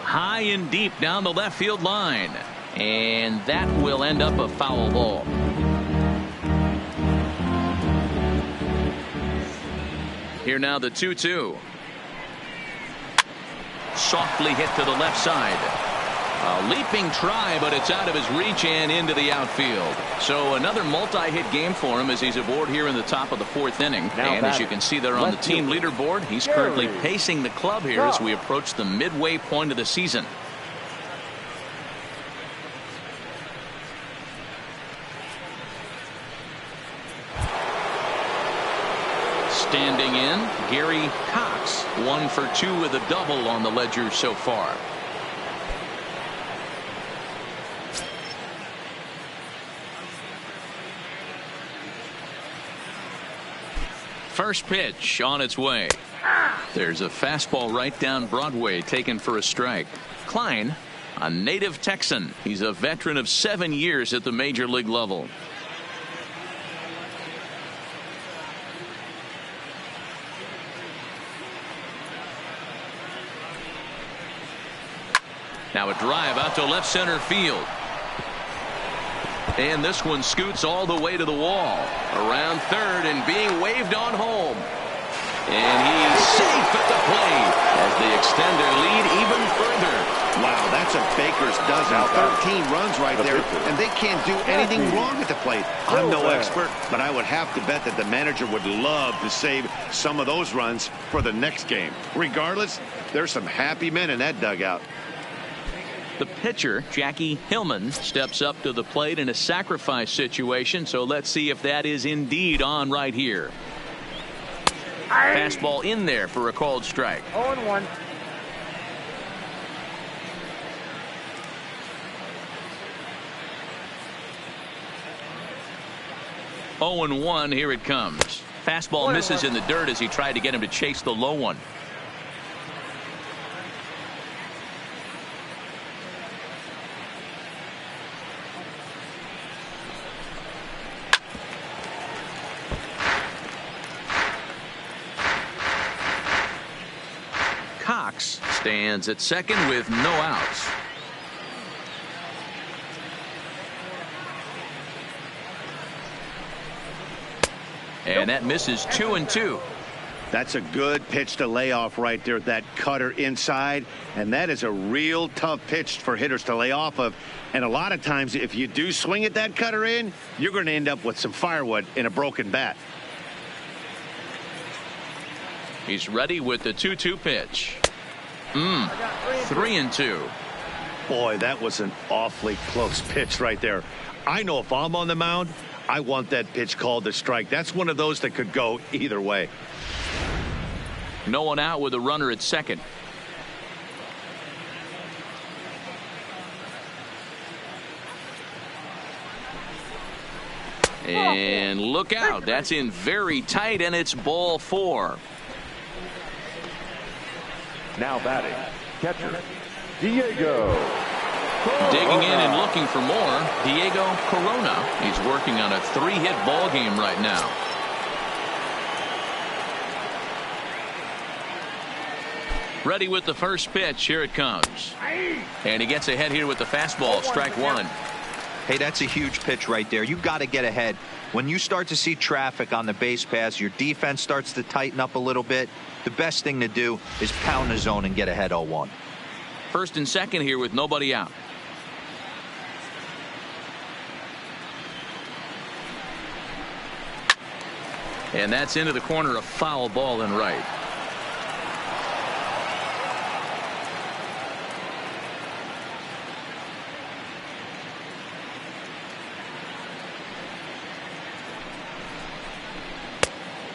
High and deep down the left field line, and that will end up a foul ball. Here now the 2-2. Softly hit to the left side. A A leaping try, but it's out of his reach and into the outfield. So another multi-hit game for him as he's aboard here in the top of the 4th inning. And as you can see there on the team leaderboard, he's currently pacing the club here as we approach the midway point of the season. Standing in, Gary Cox, 1 for 2 with a double on the ledger so far. First pitch on its way. There's a fastball right down Broadway taken for a strike. Klein, a native Texan. He's a veteran of 7 years at the major league level. Now a drive out to left center field. And this one scoots all the way to the wall. Around third and being waved on home. And he's safe at the plate as they extend their lead even further. Wow, that's a Baker's dozen. 13 runs right there, and they can't do anything wrong at the plate. I'm no expert, but I would have to bet that the manager would love to save some of those runs for the next game. Regardless, there's some happy men in that dugout. The pitcher, Jackie Hillman, steps up to the plate in a sacrifice situation, so let's see if that is indeed on right here. Fastball in there for a called strike. 0-1. Oh and 1, here it comes. Fastball misses in the dirt as he tried to get him to chase the low one. Cox stands at second with no outs. And that misses 2-2. That's a good pitch to lay off right there. That cutter inside. And that is a real tough pitch for hitters to lay off of. And a lot of times if you do swing at that cutter in, you're going to end up with some firewood in a broken bat. He's ready with the 2-2 pitch. 3-2. Boy, that was an awfully close pitch right there. I know if I'm on the mound, I want that pitch called a strike. That's one of those that could go either way. No one out with a runner at second. And look out. That's in very tight, and it's ball 4. Now batting, catcher, Diego. Digging in and looking for more, Diego Corona. He's working on a 3-hit ball game right now. Ready with the first pitch. Here it comes. And he gets ahead here with the fastball. Strike 1. Hey, that's a huge pitch right there. You've got to get ahead. When you start to see traffic on the base paths, your defense starts to tighten up a little bit. The best thing to do is pound the zone and get ahead 0-1. First and second here with nobody out. And that's into the corner, a foul ball and right.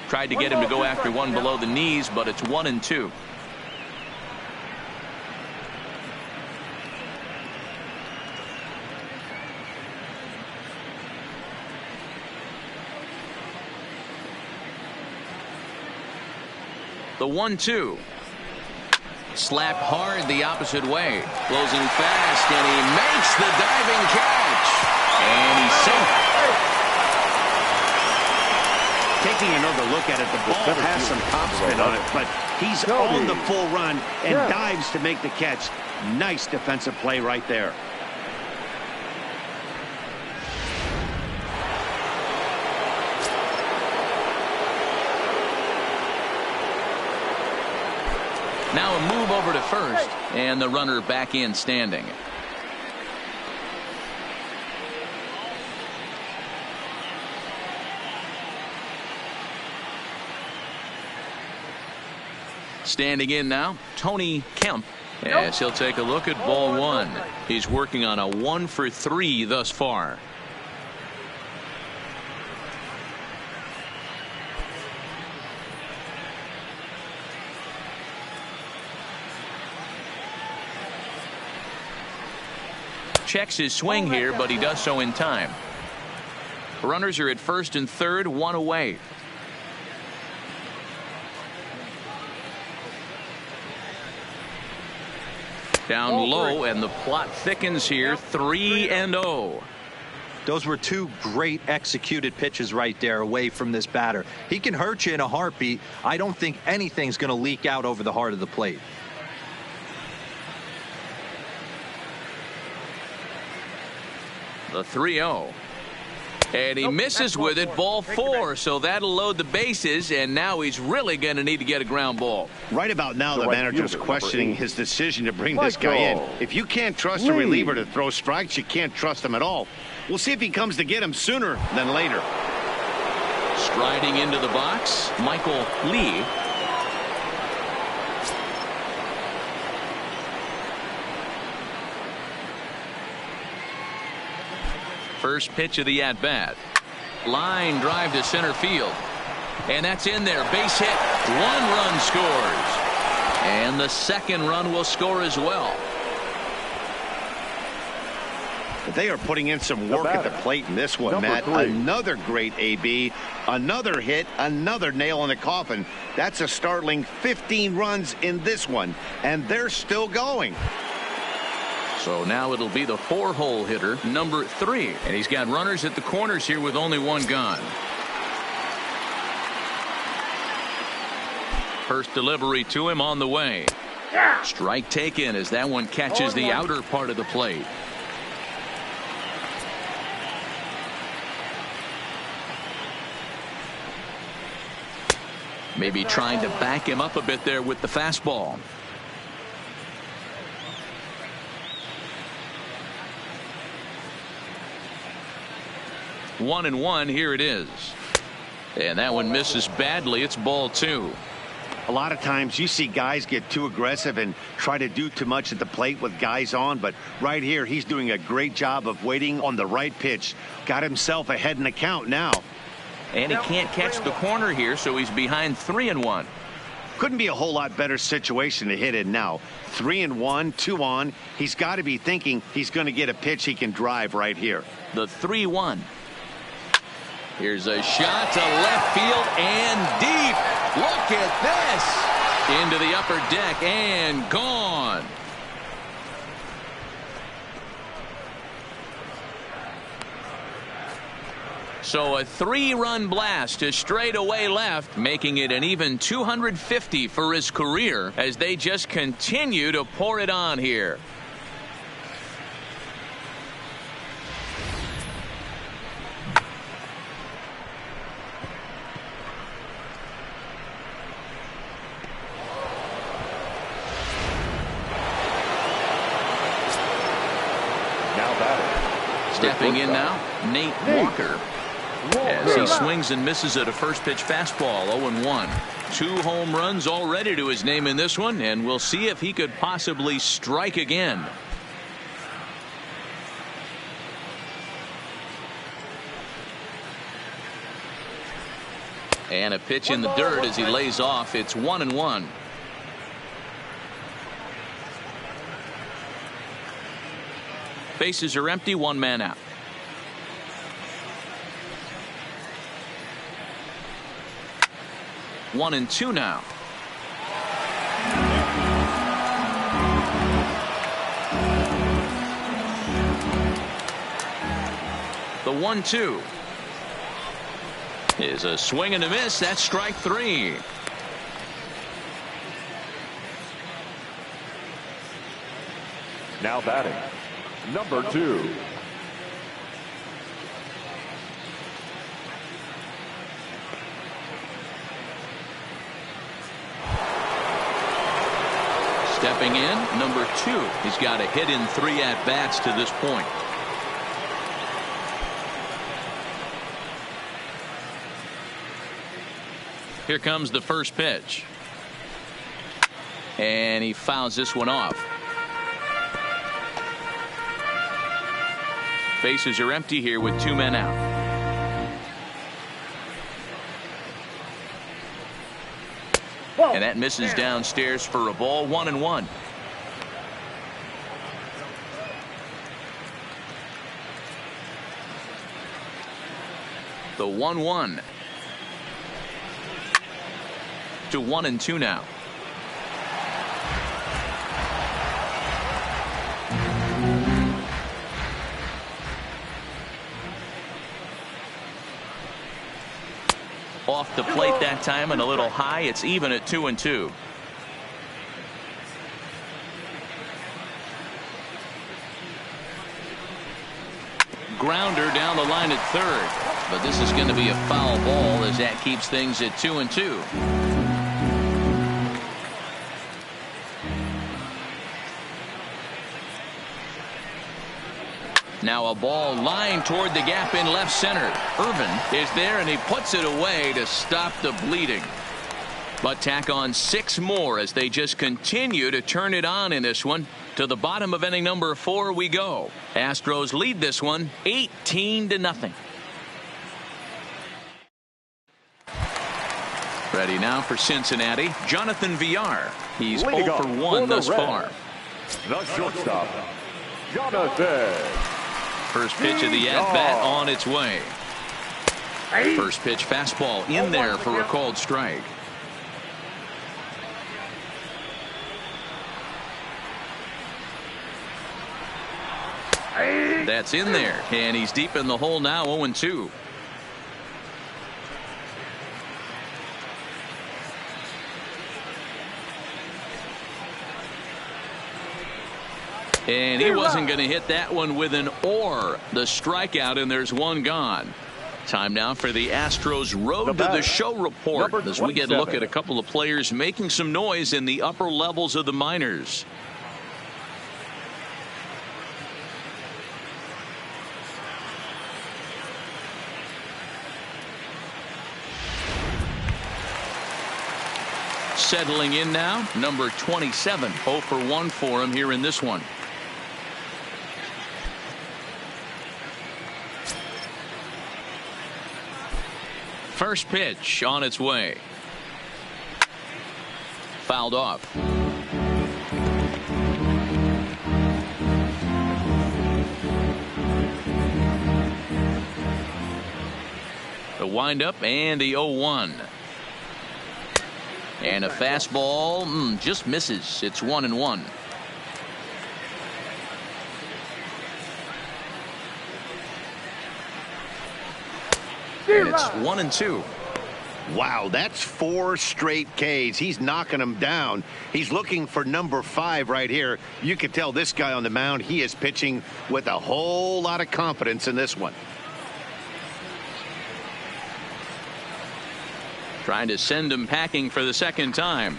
Tried to get him to go after one below the knees, but it's 1-2. The 1-2. Slapped hard the opposite way. Closing fast, and he makes the diving catch. And he's safe. Taking another look at it, the ball has some topspin on it, but he's on the full run and dives to make the catch. Nice defensive play right there. Now a move over to first, and the runner back in standing. Standing in now, Tony Kemp, as he'll take a look at ball one. He's working on a 1-for-3 thus far. Checks his swing here, but he does so in time. Runners are at first and third, one away. Down low, and the plot thickens here, 3-0. Those were two great executed pitches right there away from this batter. He can hurt you in a heartbeat. I don't think anything's going to leak out over the heart of the plate. The 3-0. And he misses with it, ball four, so that'll load the bases, and now he's really going to need to get a ground ball. Right about now, the manager's questioning his decision to bring this guy in. If you can't trust a reliever to throw strikes, you can't trust him at all. We'll see if he comes to get him sooner than later. Striding into the box, Michael Lee. First pitch of the at-bat. Line drive to center field. And that's in there. Base hit. 1 run scores. And the second run will score as well. They are putting in some work at the plate in this one, Matt. Another great AB. Another hit. Another nail in the coffin. That's a startling 15 runs in this one. And they're still going. So now it'll be the 4-hole hitter, number 3. And he's got runners at the corners here with only 1 gone. First delivery to him on the way. Strike taken as that one catches the outer part of the plate. Maybe trying to back him up a bit there with the fastball. One and one, here it is. And that one misses badly. It's ball 2. A lot of times you see guys get too aggressive and try to do too much at the plate with guys on, but right here he's doing a great job of waiting on the right pitch. Got himself ahead in the count now. And he can't catch the corner here, so he's behind 3-1. Couldn't be a whole lot better situation to hit in now. 3-1, 2 on. He's got to be thinking he's going to get a pitch he can drive right here. The 3-1. Here's a shot to left field and deep. Look at this. Into the upper deck and gone. So a 3-run blast to straightaway left, making it an even 250 for his career as they just continue to pour it on here. Stepping in now, Nate Walker. As he swings and misses at a first pitch fastball, 0-1. 2 home runs already to his name in this one, and we'll see if he could possibly strike again. And a pitch in the dirt as he lays off. It's 1-1. Bases are empty, 1 man out. One and 2 now. The 1-2 is a swing and a miss. That's strike 3. Now batting, number 2. Stepping in, number 2. He's got a hit in 3 at-bats to this point. Here comes the first pitch. And he fouls this one off. Bases are empty here with 2 men out. And that misses downstairs for a ball. 1-1. The 1-1 to 1-2 now. Off the plate that time and a little high. It's even at 2-2. Grounder down the line at third, but this is going to be a foul ball as that keeps things at 2-2. Now a ball lined toward the gap in left center. Irvin is there and he puts it away to stop the bleeding. But tack on 6 more as they just continue to turn it on in this one. To the bottom of inning number 4 we go. Astros lead this one 18-0. Ready now for Cincinnati. Jonathan Villar. He's 0 for 1 thus far. The shortstop, Jonathan. First pitch of the at-bat on its way. First pitch fastball in there for a called strike. That's in there, and he's deep in the hole now. 0-2. And he wasn't going to hit that one with an or. The strikeout, and there's one gone. Time now for the Astros Road to the Show report as we get a look at a couple of players making some noise in the upper levels of the minors. Settling in now, number 27. 0 for 1 for him here in this one. First pitch on its way. Fouled off. The windup and the 0-1. And a fastball just misses. It's 1-1. And it's 1-2. Wow, that's 4 straight Ks. He's knocking them down. He's looking for number 5 right here. You can tell this guy on the mound, he is pitching with a whole lot of confidence in this one. Trying to send him packing for the second time.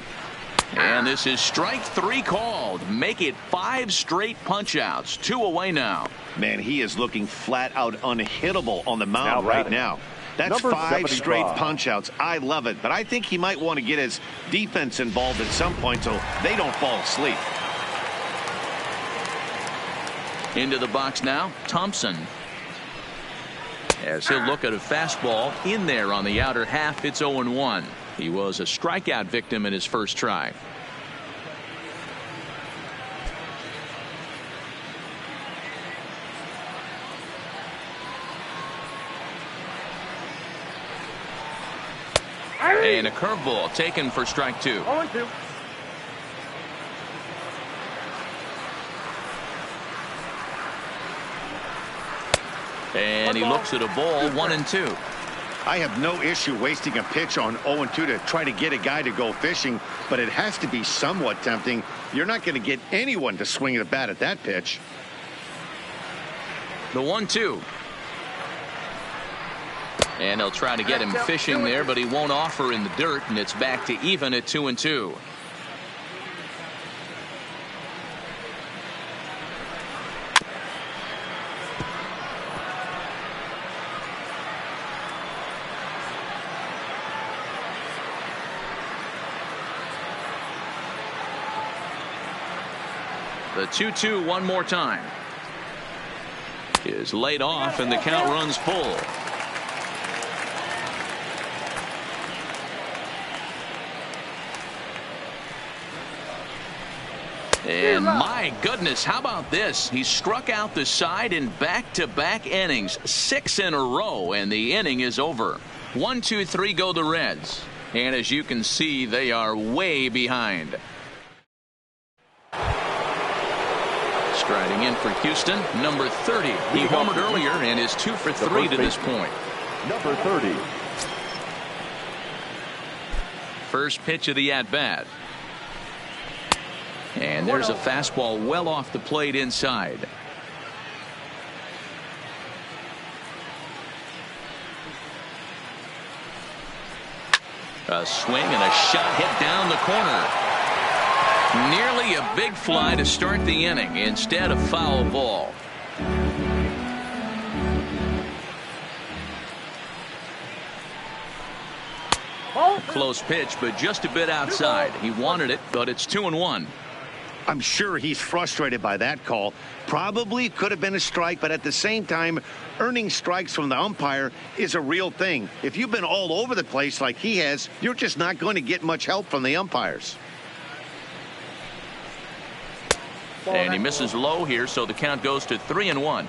And this is strike 3 called. Make it 5 straight punch outs. 2 away now. Man, he is looking flat out unhittable on the mound right now. That's number 5 straight 75. punch outs. I love it, but I think he might want to get his defense involved at some point so they don't fall asleep. Into the box now, Thompson. As he'll look at a fastball in there on the outer half. It's 0-1. He was a strikeout victim in his first try. And a curveball taken for strike 2. 0-2. And he looks at a ball. 1-2. I have no issue wasting a pitch on 0-2 to try to get a guy to go fishing, but it has to be somewhat tempting. You're not going to get anyone to swing the bat at that pitch. The 1-2. And they'll try to get him fishing there, but he won't offer in the dirt, and it's back to even at 2-2. The 2-2 one more time. Is laid off and the count runs full. And my goodness, how about this? He struck out the side in back-to-back innings, 6 in a row, and the inning is over. 1-2-3 go the Reds. And as you can see, they are way behind. Striding in for Houston, number 30. He homered earlier and is 2 for 3 to this point. Number 30. First pitch of the at-bat. And there's a fastball well off the plate inside. A swing and a shot hit down the corner. Nearly a big fly to start the inning. Instead, a foul ball. Close pitch, but just a bit outside. He wanted it, but it's 2-1. I'm sure he's frustrated by that call. Probably could have been a strike, but at the same time, earning strikes from the umpire is a real thing. If you've been all over the place like he has, you're just not going to get much help from the umpires. And he misses low here, so the count goes to 3-1.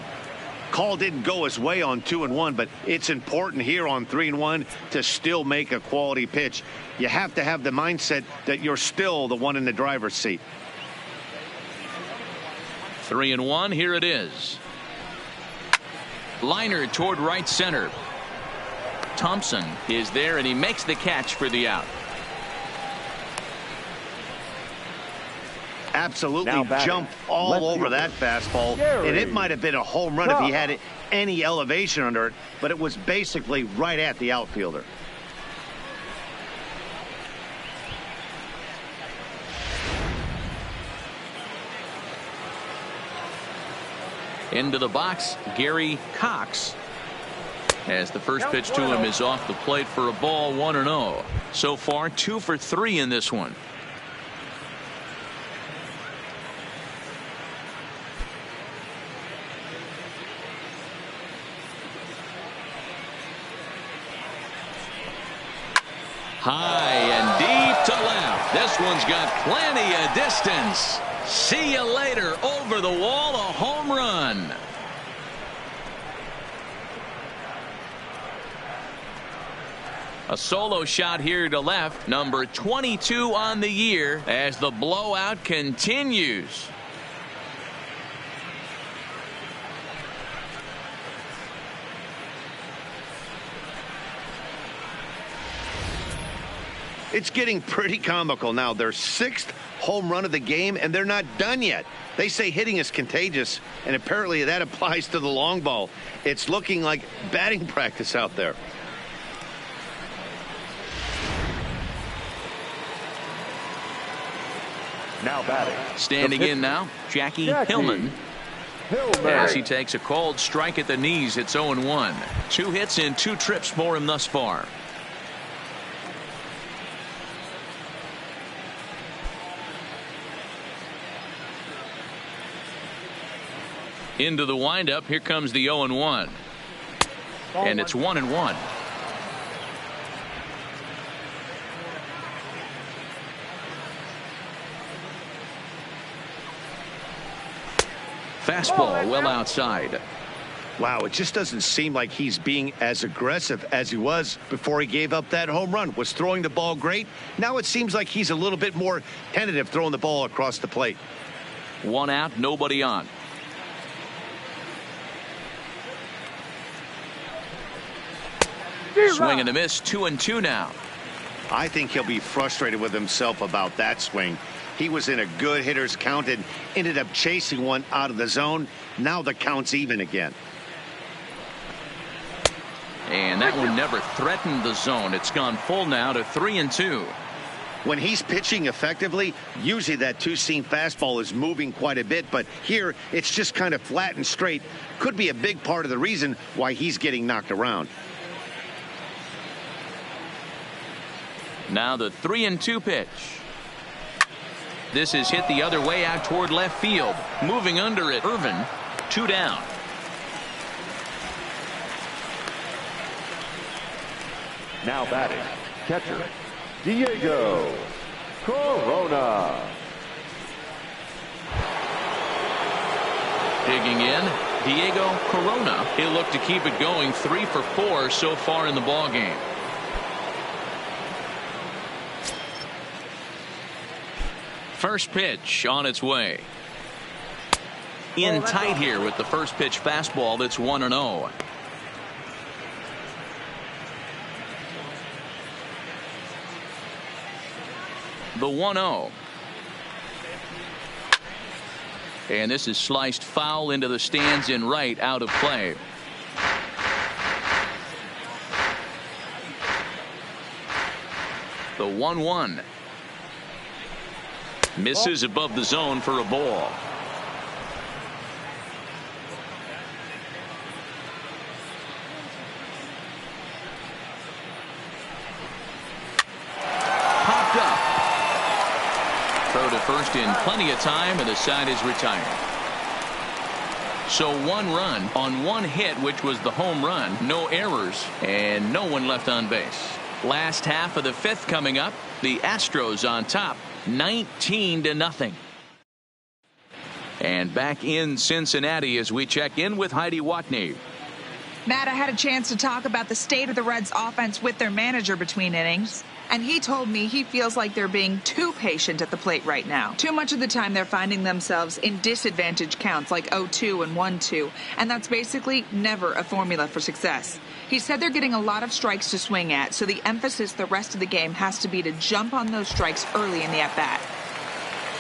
Call didn't go his way on 2-1, but it's important here on 3-1 to still make a quality pitch. You have to have the mindset that you're still the one in the driver's seat. 3-1, here it is. Liner toward right center. Thompson is there, and he makes the catch for the out. Absolutely jumped all over that fastball, and it might have been a home run if he had any elevation under it, but it was basically right at the outfielder. Into the box, Gary Cox. As the first pitch to him is off the plate for a ball, 1-0. So far, 2 for 3 in this one. High and deep to left. This one's got plenty of distance. See you later. Over the wall, a home run. A solo shot here to left. Number 22 on the year as the blowout continues. It's getting pretty comical now. Their 6th home run of the game, and they're not done yet. They say hitting is contagious, and apparently that applies to the long ball. It's looking like batting practice out there. Now batting. Standing in now, Jackie Hillman. As he takes a called strike at the knees, it's 0-1. 2 hits and 2 trips for him thus far. Into the windup, here comes the 0-1. And it's 1-1. Fastball well outside. Wow, it just doesn't seem like he's being as aggressive as he was before he gave up that home run. Was throwing the ball great. Now it seems like he's a little bit more tentative throwing the ball across the plate. 1 out, nobody on. Swing and a miss, 2-2 now. I think he'll be frustrated with himself about that swing. He was in a good hitter's count and ended up chasing one out of the zone. Now the count's even again. And that one never threatened the zone. It's gone full now to 3-2. When he's pitching effectively, usually that 2-seam fastball is moving quite a bit, but here it's just kind of flat and straight. Could be a big part of the reason why he's getting knocked around. Now the 3-2 pitch. This is hit the other way out toward left field. Moving under it, Irvin. 2 down. Now batting, catcher, Diego Corona. Digging in, Diego Corona. He'll look to keep it going. 3 for 4 so far in the ballgame. First pitch on its way. In tight here with the first pitch fastball that's 1-0. The 1-0. And this is sliced foul into the stands in right, out of play. The 1-1. Misses above the zone for a ball. Popped up. Throw to first in plenty of time, and the side is retired. So 1 run on 1 hit, which was the home run. No errors and no one left on base. Last half of the 5th coming up. The Astros on top, 19-0. And back in Cincinnati as we check in with Heidi Watney. Matt, I had a chance to talk about the state of the Reds offense with their manager between innings, and he told me he feels like they're being too patient at the plate right now. Too much of the time they're finding themselves in disadvantage counts like 0-2 and 1-2, and that's basically never a formula for success. He said they're getting a lot of strikes to swing at, so the emphasis the rest of the game has to be to jump on those strikes early in the at-bat.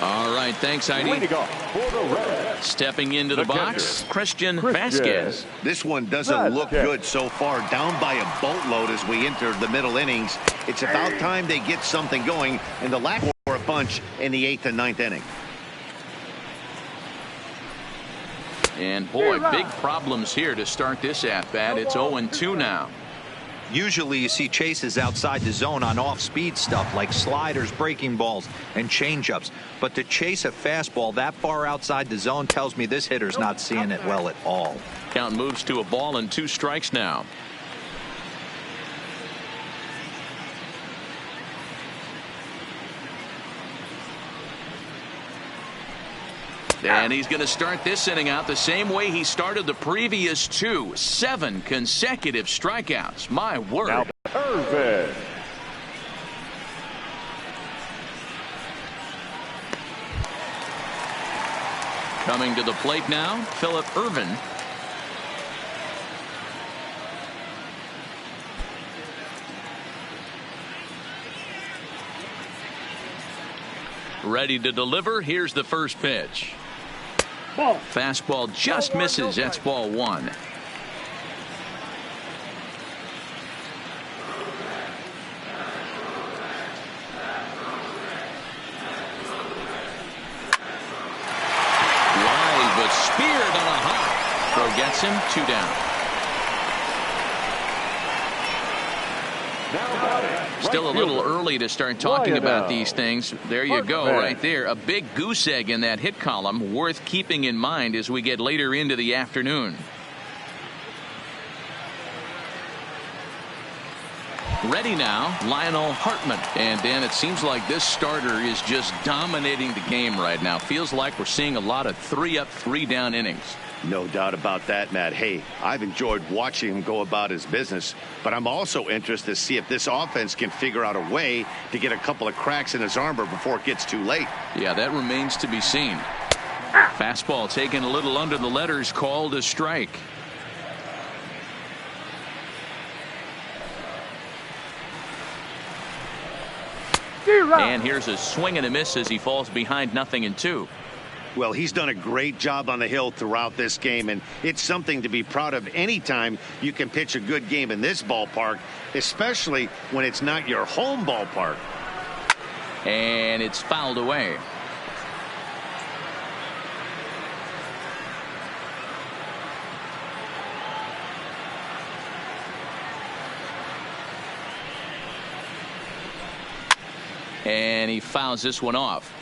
All right, thanks, Heidi. Way to go for the Reds. Stepping into the box, catcher, Christian Vasquez. This one doesn't look good so far, down by a boatload as we enter the middle innings. It's about time they get something going, and the lack for a bunch in the 8th and 9th inning. And boy, big problems here to start this at-bat. It's 0-2 now. Usually you see chases outside the zone on off-speed stuff like sliders, breaking balls, and changeups. But to chase a fastball that far outside the zone tells me this hitter's not seeing it well at all. Count moves to a ball and 2 strikes now. And he's going to start this inning out the same way he started the previous 2. 7 consecutive strikeouts. My word. Now, Irvin. Coming to the plate now, Phillip Irvin. Ready to deliver. Here's the first pitch. Fastball just misses. That's ball 1. Line, but speared on a hop. Throw gets him. 2 down. Still a little early to start talking about these things. There you go, right there. A big goose egg in that hit column, worth keeping in mind as we get later into the afternoon. Ready now, Lionel Hartman. And Dan, it seems like this starter is just dominating the game right now. Feels like we're seeing a lot of 3-up, 3-down innings. No doubt about that, Matt. Hey, I've enjoyed watching him go about his business, but I'm also interested to see if this offense can figure out a way to get a couple of cracks in his armor before it gets too late. Yeah, that remains to be seen. Fastball taken a little under the letters, called a strike. And here's a swing and a miss as he falls behind 0-2. Well, he's done a great job on the hill throughout this game, and it's something to be proud of anytime you can pitch a good game in this ballpark, especially when it's not your home ballpark. And it's fouled away. And he fouls this one off.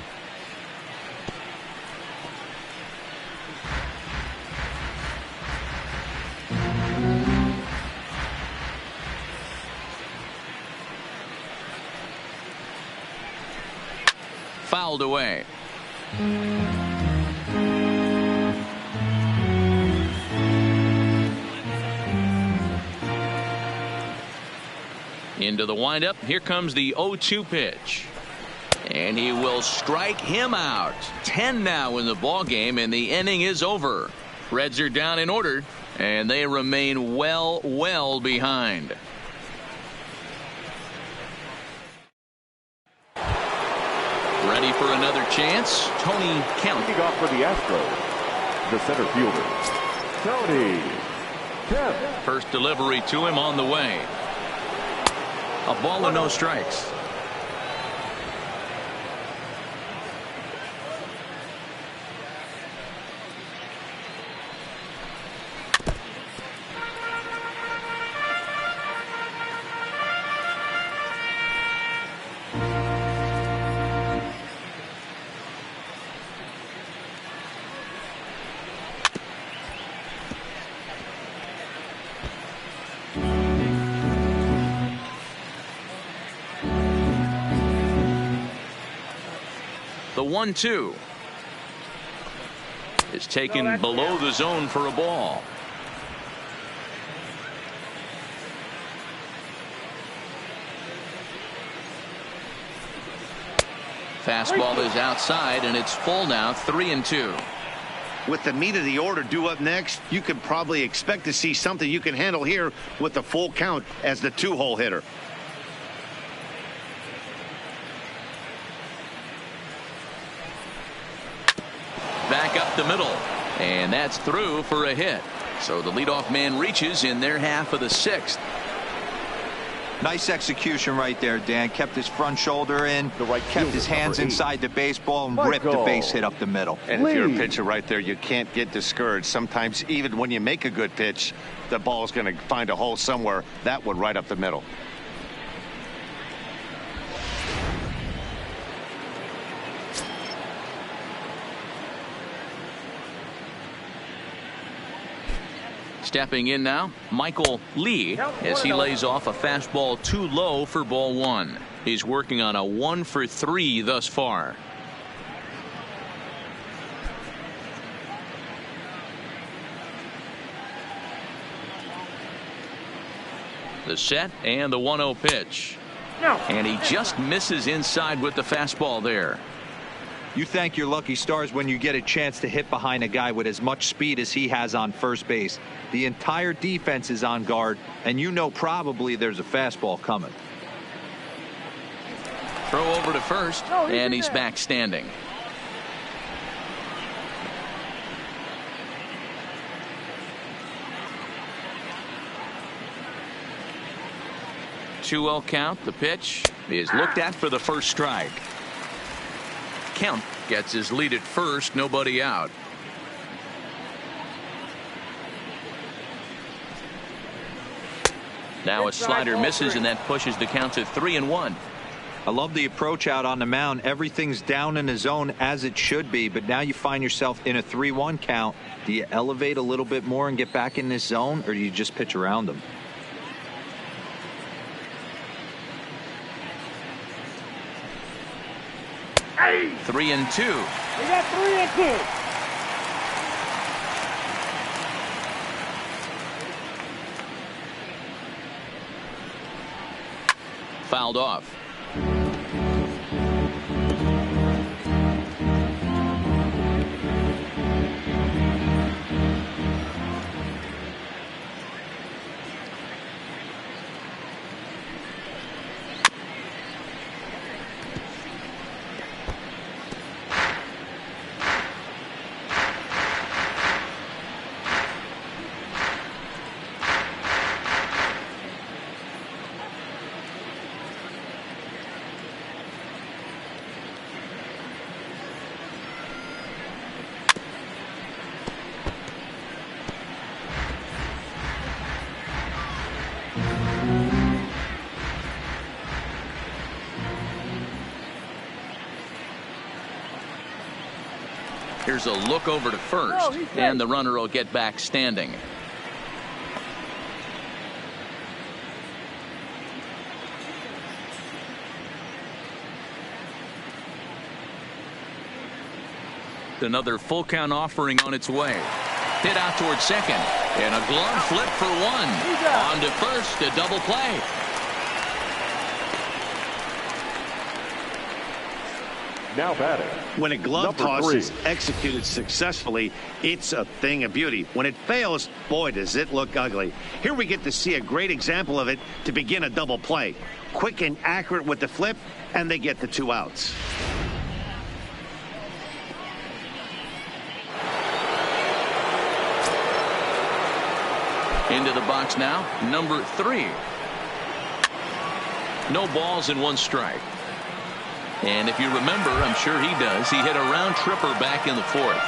fouled away. Into the windup. Here comes the 0-2 pitch. And he will strike him out. 10 now in the ball game, and the inning is over. Reds are down in order, and they remain well behind. Ready for another chance. Tony Kemp. Leading off for the Astros, the center fielder, Tony Kemp. First delivery to him on the way. A ball and no strikes. The 1-2 is taken below the zone for a ball. Fastball is outside, and it's full now. 3-2. With the meat of the order due up next, you could probably expect to see something you can handle here with the full count as the 2-hole hitter. Back up the middle, and that's through for a hit. So the leadoff man reaches in their half of the 6th. Nice execution right there, Dan. Kept his front shoulder in, kept his hands inside the baseball, and ripped the base hit up the middle. And if you're a pitcher right there, you can't get discouraged. Sometimes even when you make a good pitch, the ball's going to find a hole somewhere. That one right up the middle. Stepping in now, Michael Lee, as he lays off a fastball too low for ball 1. He's working on a 1 for 3 thus far. The set and the 1-0 pitch. And he just misses inside with the fastball there. You thank your lucky stars when you get a chance to hit behind a guy with as much speed as he has on first base. The entire defense is on guard, and you know probably there's a fastball coming. Throw over to first, and he's back standing. Two-0 count. The pitch is looked at for the first strike. Kemp gets his lead at first, nobody out. Now a slider misses, and that pushes the count to 3-1. I love the approach out on the mound. Everything's down in the zone as it should be, but now you find yourself in a 3-1 count. Do you elevate a little bit more and get back in this zone, or do you just pitch around them? Hey. 3-2. We got 3-2. Fouled off. Here's a look over to first, and the runner will get back standing. Another full count offering on its way. Hit out towards second. And a glove flip for one. On to first, a double play. Now batting. When a glove toss is executed successfully, it's a thing of beauty. When it fails, boy, does it look ugly. Here we get to see a great example of it to begin a double play. Quick and accurate with the flip, and they get the 2 outs. Into the box now, number 3. No balls and 1 strike. And if you remember, I'm sure he does, he hit a round tripper back in the 4th.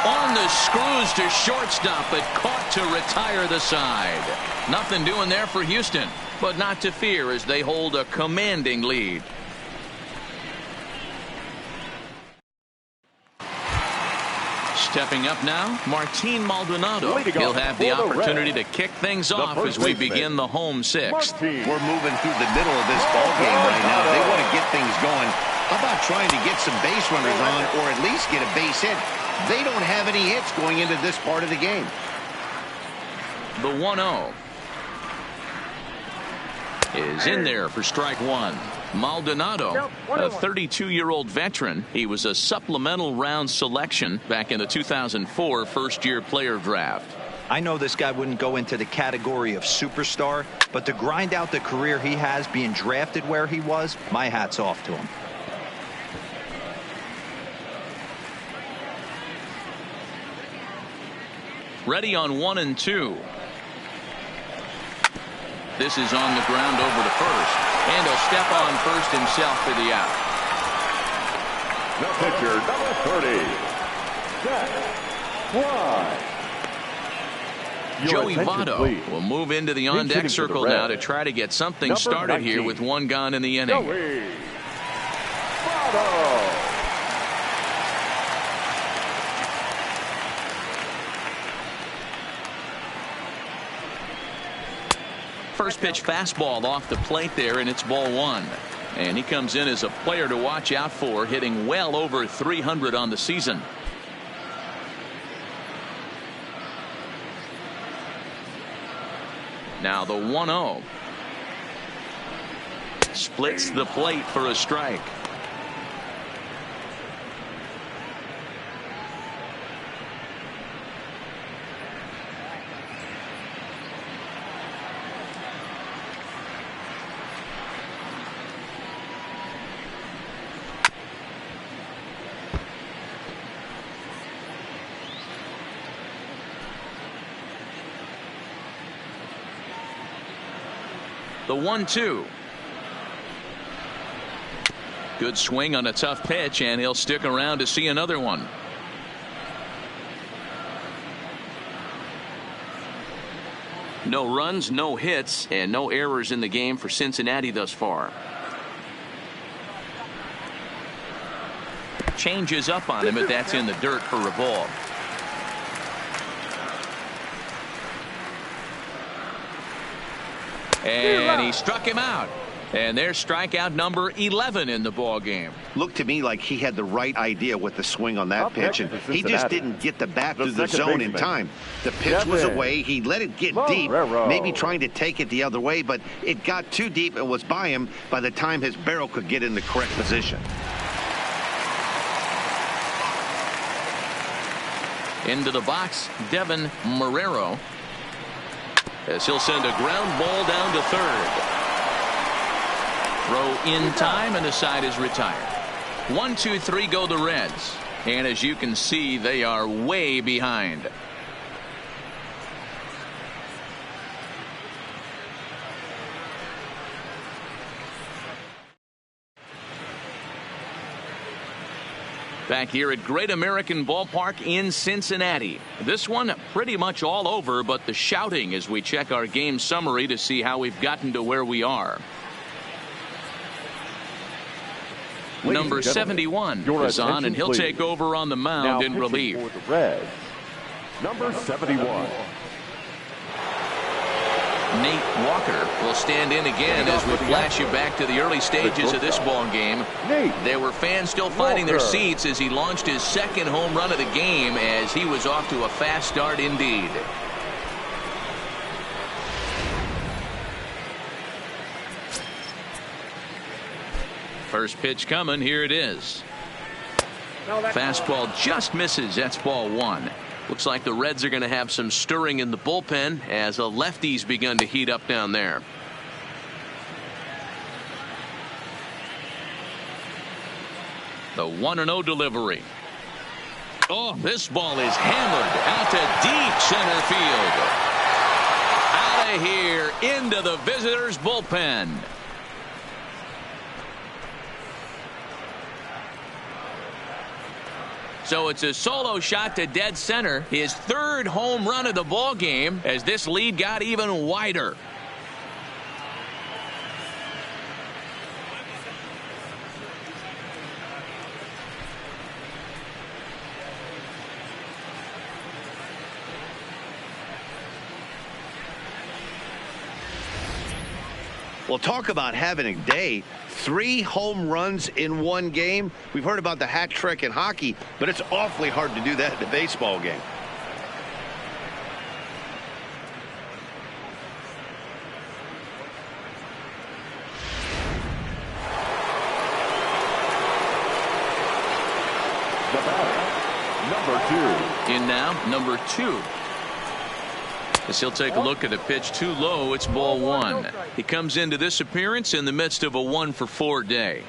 On the screws to shortstop, but caught to retire the side. Nothing doing there for Houston, but not to fear as they hold a commanding lead. Stepping up now, Martin Maldonado. He'll have the opportunity to kick things off as we begin the home 6th. We're moving through the middle of this ball game right now. They want to get things going. How about trying to get some base runners on, or at least get a base hit? They don't have any hits going into this part of the game. The 1-0 is in there for strike 1. Maldonado, a 32-year-old veteran. He was a supplemental round selection back in the 2004 first-year player draft. I know this guy wouldn't go into the category of superstar, but to grind out the career he has being drafted where he was, my hat's off to him. Ready on 1 and 2. This is on the ground over to first. And he'll step on first himself for the out. The pitcher, number 30. Set. Fly. Joey Votto will move into the on-deck circle now to try to get something started here with 1 gone in the inning. Joey Votto. First pitch fastball off the plate there, and it's ball 1. And he comes in as a player to watch out for, hitting well over 300 on the season. Now the 1-0. Splits the plate for a strike. The 1-2. Good swing on a tough pitch, and he'll stick around to see another one. No runs, no hits, and no errors in the game for Cincinnati thus far. Changes up on him, but that's in the dirt for a ball. And he struck him out. And there's strikeout number 11 in the ball game. Looked to me like he had the right idea with the swing on that pitch, and he just didn't get the bat through the zone in time. The pitch was away. He let it get deep, maybe trying to take it the other way, but it got too deep and was by him by the time his barrel could get in the correct position. Into the box, Devin Marrero, as he'll send a ground ball down to third. Throw in time, and the side is retired. 1, 2, 3 go the Reds. And as you can see, they are way behind. Back here at Great American Ballpark in Cincinnati. This one pretty much all over, but the shouting as we check our game summary to see how we've gotten to where we are. Number 71 is on, and he'll take over on the mound in relief. For the Reds, Number 71. Nate Walker will stand in again as we flash you back to the early stages of this ball game. There were fans still finding their seats as he launched his second home run of the game, as he was off to a fast start indeed. First pitch coming. Here it is. Fastball just misses. That's ball one. Looks like the Reds are going to have some stirring in the bullpen as a lefty's begun to heat up down there. The 1-0 delivery. Oh, this ball is hammered out to deep center field. Out of here into the visitors' bullpen. So it's a solo shot to dead center, his third home run of the ball game, as this lead got even wider. Well, talk about having a day. 3 home runs in one game. We've heard about the hat trick in hockey, but it's awfully hard to do that in a baseball game. The batter, number 2. In now, number 2. As he'll take a look at a pitch too low, it's ball one. He comes into this appearance in the midst of a 1-for-4 day.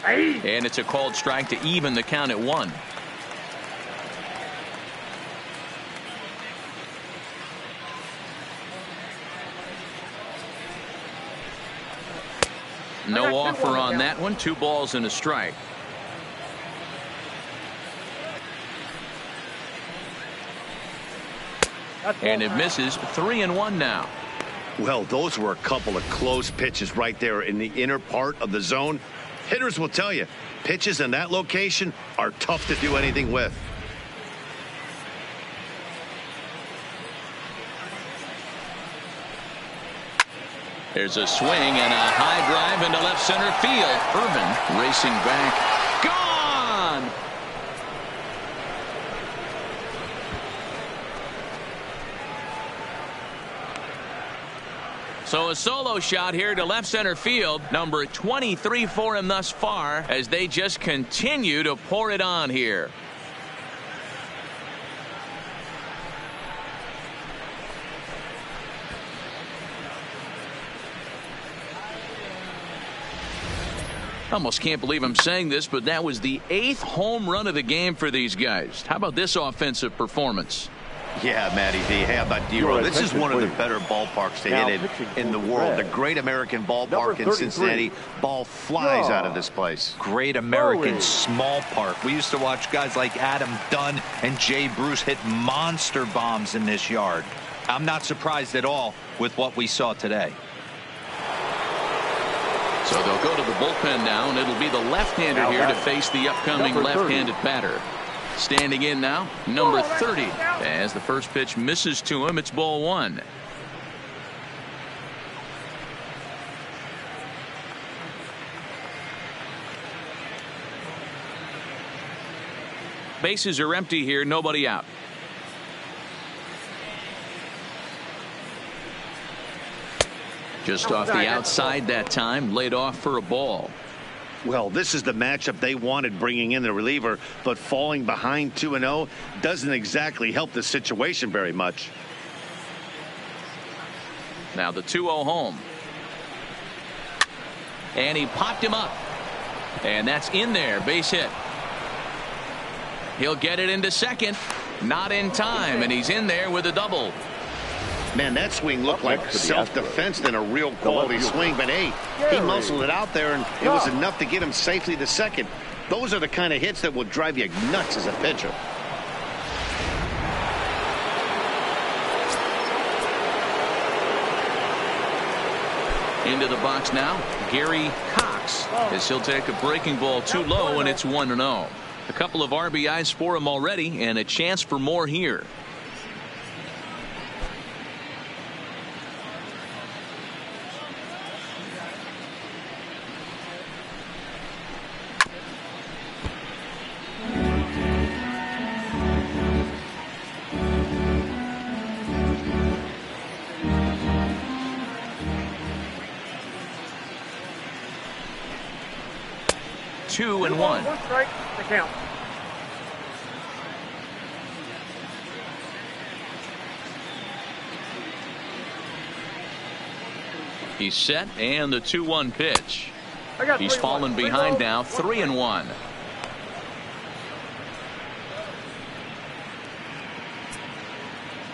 And it's a called strike to even the count at 1. No offer on that one. 2 balls and a strike. And it misses. 3-1 now. Well, those were a couple of close pitches right there in the inner part of the zone. Hitters will tell you, pitches in that location are tough to do anything with. There's a swing and a high drive into left center field. Irvin racing back. Gone! So a solo shot here to left center field. Number 23 for him thus far as they just continue to pour it on here. Almost can't believe I'm saying this, but that was the 8th home run of the game for these guys. How about this offensive performance? Yeah, Matty D. How about D-Roll? This is one of the better ballparks to hit in the world. The Great American Ballpark in Cincinnati. Ball flies out of this place. Great American Small Park. We used to watch guys like Adam Dunn and Jay Bruce hit monster bombs in this yard. I'm not surprised at all with what we saw today. So they'll go to the bullpen now, and it'll be the left-hander here to face the upcoming left-handed batter. Standing in now, number 30. As the first pitch misses to him, it's ball one. Bases are empty here, nobody out. Just off the outside that time, laid off for a ball. Well, this is the matchup they wanted, bringing in the reliever, but falling behind 2-0 doesn't exactly help the situation very much. Now the 2-0 home. And he popped him up. And that's in there, base hit. He'll get it into second. Not in time, and he's in there with a double. Man, that swing looked like self-defense than a real quality swing. But, hey, he muscled it out there, and it was enough to get him safely to second. Those are the kind of hits that will drive you nuts as a pitcher. into the box now, Gary Cox, as he'll take a breaking ball too low, and it's 1-0. A couple of RBIs for him already, and a chance for more here. Two and one. One strike to count. He's set, and the 2-1 pitch. He's 3-1. fallen behind now, 3-1.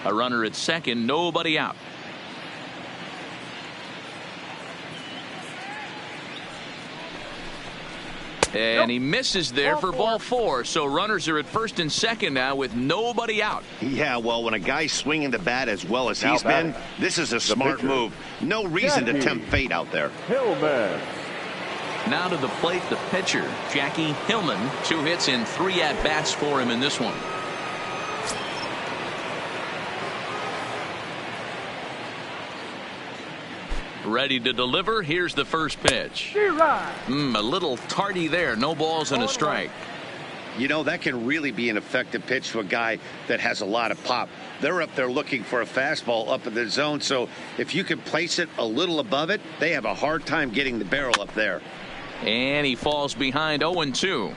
A runner at second, nobody out. And he misses there for ball 4. So runners are at first and second now with nobody out. Yeah, well, when a guy's swinging the bat as well as he's been, this is a smart move. No reason to tempt fate out there. Hillman. Now to the plate, the pitcher, Jackie Hillman. 2 hits in 3 at-bats for him in this one. Ready to deliver. Here's the first pitch. A little tardy there. No balls and a strike. You know, that can really be an effective pitch to a guy that has a lot of pop. They're up there looking for a fastball up in the zone. So if you can place it a little above it, they have a hard time getting the barrel up there. And he falls behind 0-2.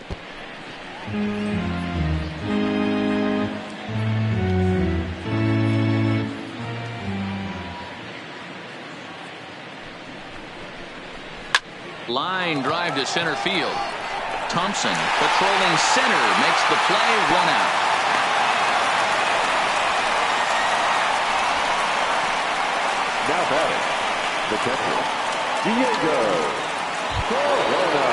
Line drive to center field. Thompson patrolling center makes the play, 1 out. Now batting, the catcher, Diego Corona.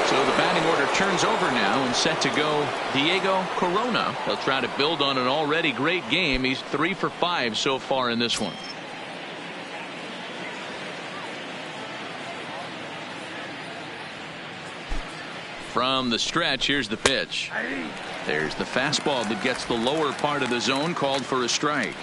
So the batting order turns over now and set to go Diego Corona. He'll try to build on an already great game. He's 3 for 5 so far in this one. From the stretch, here's the pitch. There's the fastball that gets the lower part of the zone, called for a strike.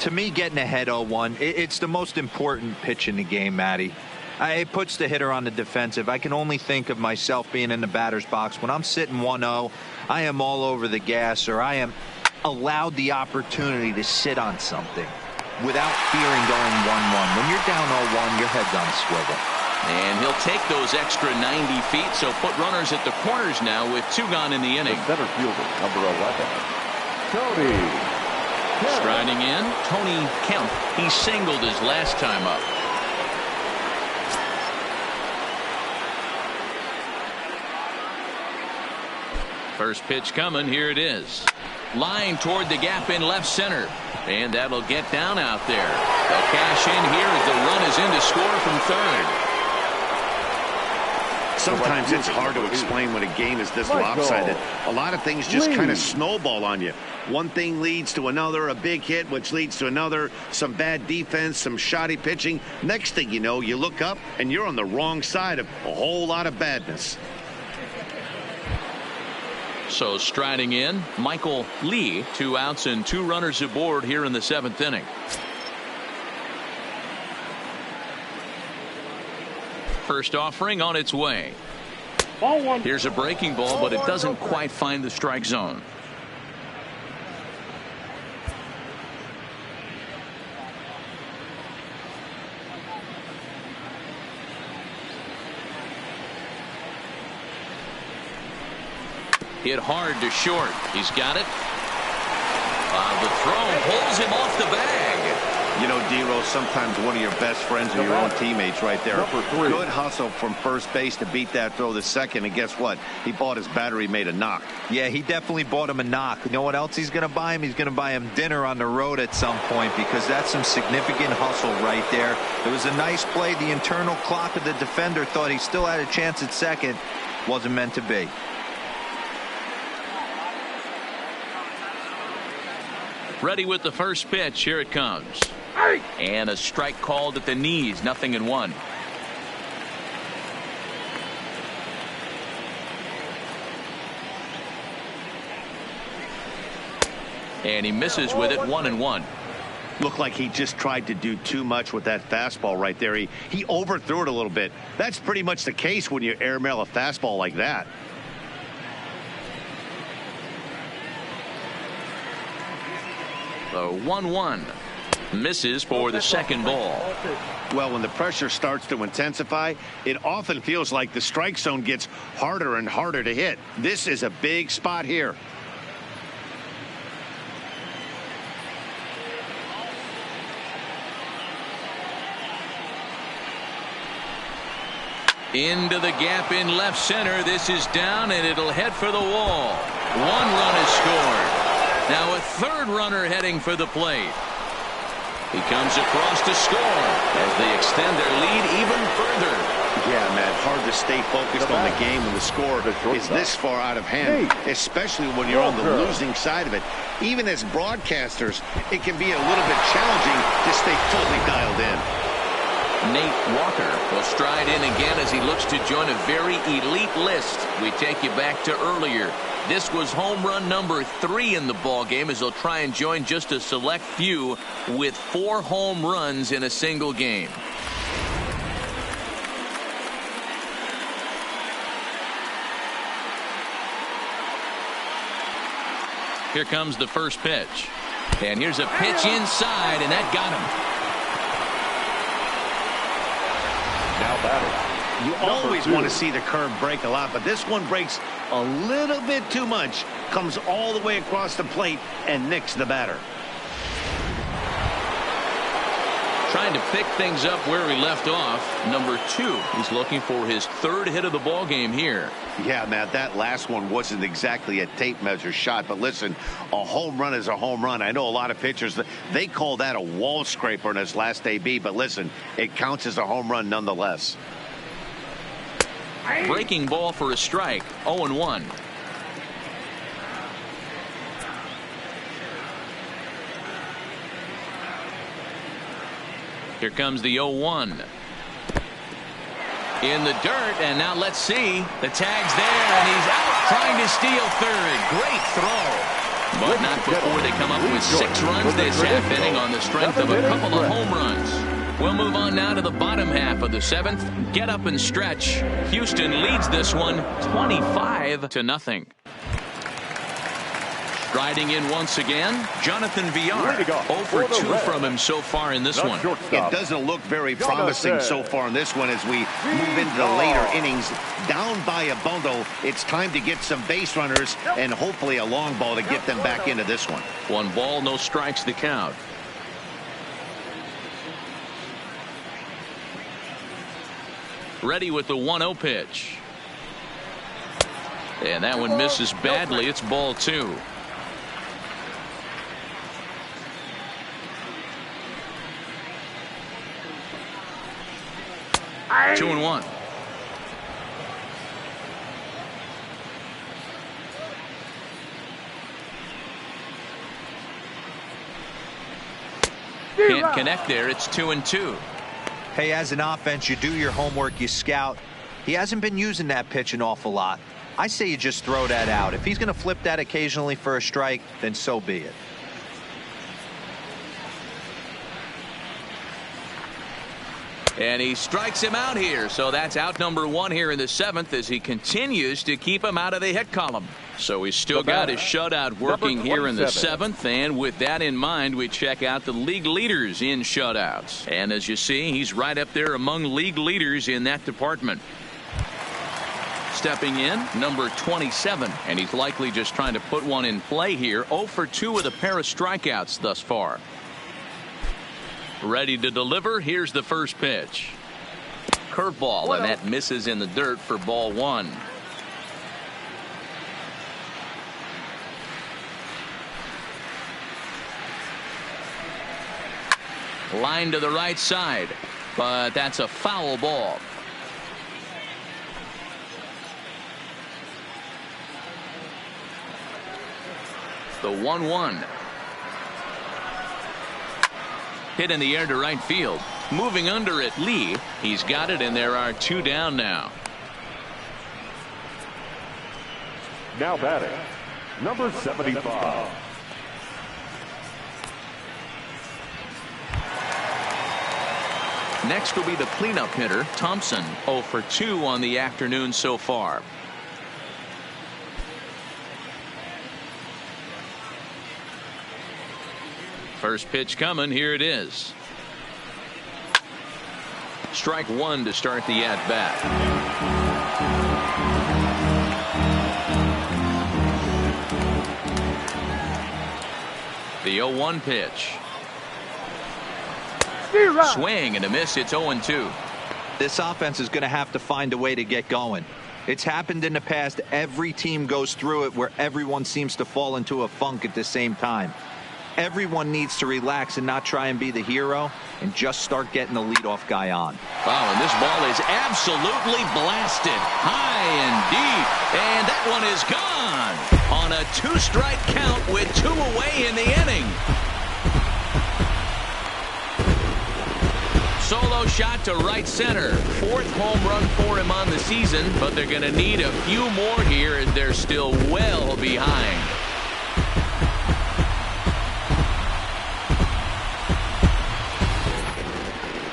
To me, getting ahead 0-1, it's the most important pitch in the game, Matty. It puts the hitter on the defensive. I can only think of myself being in the batter's box. When I'm sitting 1-0, I am all over the gas, or I am allowed the opportunity to sit on something without fearing going 1-1. When you're down 0-1, your head's on a swivel. And he'll take those extra 90 feet, so put runners at the corners now with 2 gone in the inning. The center fielder, number 11, Tony Kemp. Striding in, Tony Kemp. He singled his last time up. First pitch coming, here it is. Line toward the gap in left center. And that'll get down out there. They'll cash in here as the run is in to score from third. Sometimes it's hard to explain when a game is this lopsided. A lot of things just kind of snowball on you. One thing leads to another, a big hit, which leads to another, some bad defense, some shoddy pitching. Next thing you know, you look up and you're on the wrong side of a whole lot of badness. So striding in, Michael Lee. 2 outs and 2 runners aboard here in the 7th inning. First offering on its way. Ball 1. Here's a breaking ball, but it doesn't quite find the strike zone. Hit hard to short. He's got it. The throw pulls him off the bag. You know, D-Rose, sometimes one of your best friends are your own teammates right there. Good hustle from first base to beat that throw to second, and guess what? He bought his battery made a knock. Yeah, he definitely bought him a knock. You know what else he's going to buy him? He's going to buy him dinner on the road at some point, because that's some significant hustle right there. It was a nice play. The internal clock of the defender thought he still had a chance at second. Wasn't meant to be. Ready with the first pitch. Here it comes. And a strike called at the knees, 0-1. And he misses with it, 1-1. Looked like he just tried to do too much with that fastball right there. He overthrew it a little bit. That's pretty much the case when you airmail a fastball like that. The 1-1 misses for the second ball. Well, when the pressure starts to intensify, it often feels like the strike zone gets harder and harder to hit. This is a big spot here. Into the gap in left center. This is down, and it'll head for the wall. 1 run is scored. Now a third runner heading for the plate. He comes across to score as they extend their lead even further. Yeah, Matt, hard to stay focused on the game when the score is this far out of hand, especially when you're on the losing side of it. Even as broadcasters, it can be a little bit challenging to stay fully dialed in. Nate Walker will stride in again as he looks to join a very elite list. We take you back to earlier. This was home run number 3 in the ball game as they'll try and join just a select few with 4 home runs in a single game. Here comes the first pitch. And here's a pitch inside, and that got him. Now batting. You always want to see the curve break a lot, but this one breaks a little bit too much. Comes all the way across the plate and nicks the batter. Trying to pick things up where he left off. Number 2. He's looking for his 3rd hit of the ball game here. Yeah, Matt, that last one wasn't exactly a tape measure shot, but listen, a home run is a home run. I know a lot of pitchers, they call that a wall scraper in his last AB, but listen, it counts as a home run nonetheless. Breaking ball for a strike, 0-1. Here comes the 0-1. In the dirt, and now let's see. The tag's there, and he's out trying to steal third. Great throw. But not before they come up with 6 runs this half inning on the strength of a couple of home runs. We'll move on now to the bottom half of the 7th. Get up and stretch. Houston leads this one 25-0. Striding in once again, Jonathan Villar. 0 for 2 from him so far in this one. It doesn't look very promising so far in this one as we move into the later innings. Down by a bundle, it's time to get some base runners and hopefully a long ball to get them back into this one. 1 ball, no strikes the count. Ready with the 1-0 pitch. And that one misses badly. It's ball 2. 2-1. Can't connect there. It's 2-2. Hey, as an offense, you do your homework, you scout. He hasn't been using that pitch an awful lot. I say you just throw that out. If he's going to flip that occasionally for a strike, then so be it. And he strikes him out here. So that's out number 1 here in the 7th as he continues to keep him out of the hit column. So he's still got his shutout working here in the 7th. And with that in mind, we check out the league leaders in shutouts. And as you see, he's right up there among league leaders in that department. Stepping in, number 27. And he's likely just trying to put one in play here. 0 for 2 with a pair of strikeouts thus far. Ready to deliver. Here's the first pitch. Curveball, and that misses in the dirt for ball 1. Line to the right side, but that's a foul ball. The 1-1. Hit in the air to right field. Moving under it, Lee. He's got it, and there are 2 down now. Now batting, number 75. Next will be the cleanup hitter, Thompson. 0 for 2 on the afternoon so far. First pitch coming. Here it is. Strike 1 to start the at-bat. The 0-1 pitch. Swing and a miss. It's 0-2. This offense is going to have to find a way to get going. It's happened in the past. Every team goes through it where everyone seems to fall into a funk at the same time. Everyone needs to relax and not try and be the hero and just start getting the leadoff guy on. Wow, and this ball is absolutely blasted high and deep, and that one is gone on a 2-strike count with 2 away in the inning. Solo shot to right center. 4th home run for him on the season, but they're going to need a few more here as they're still well behind.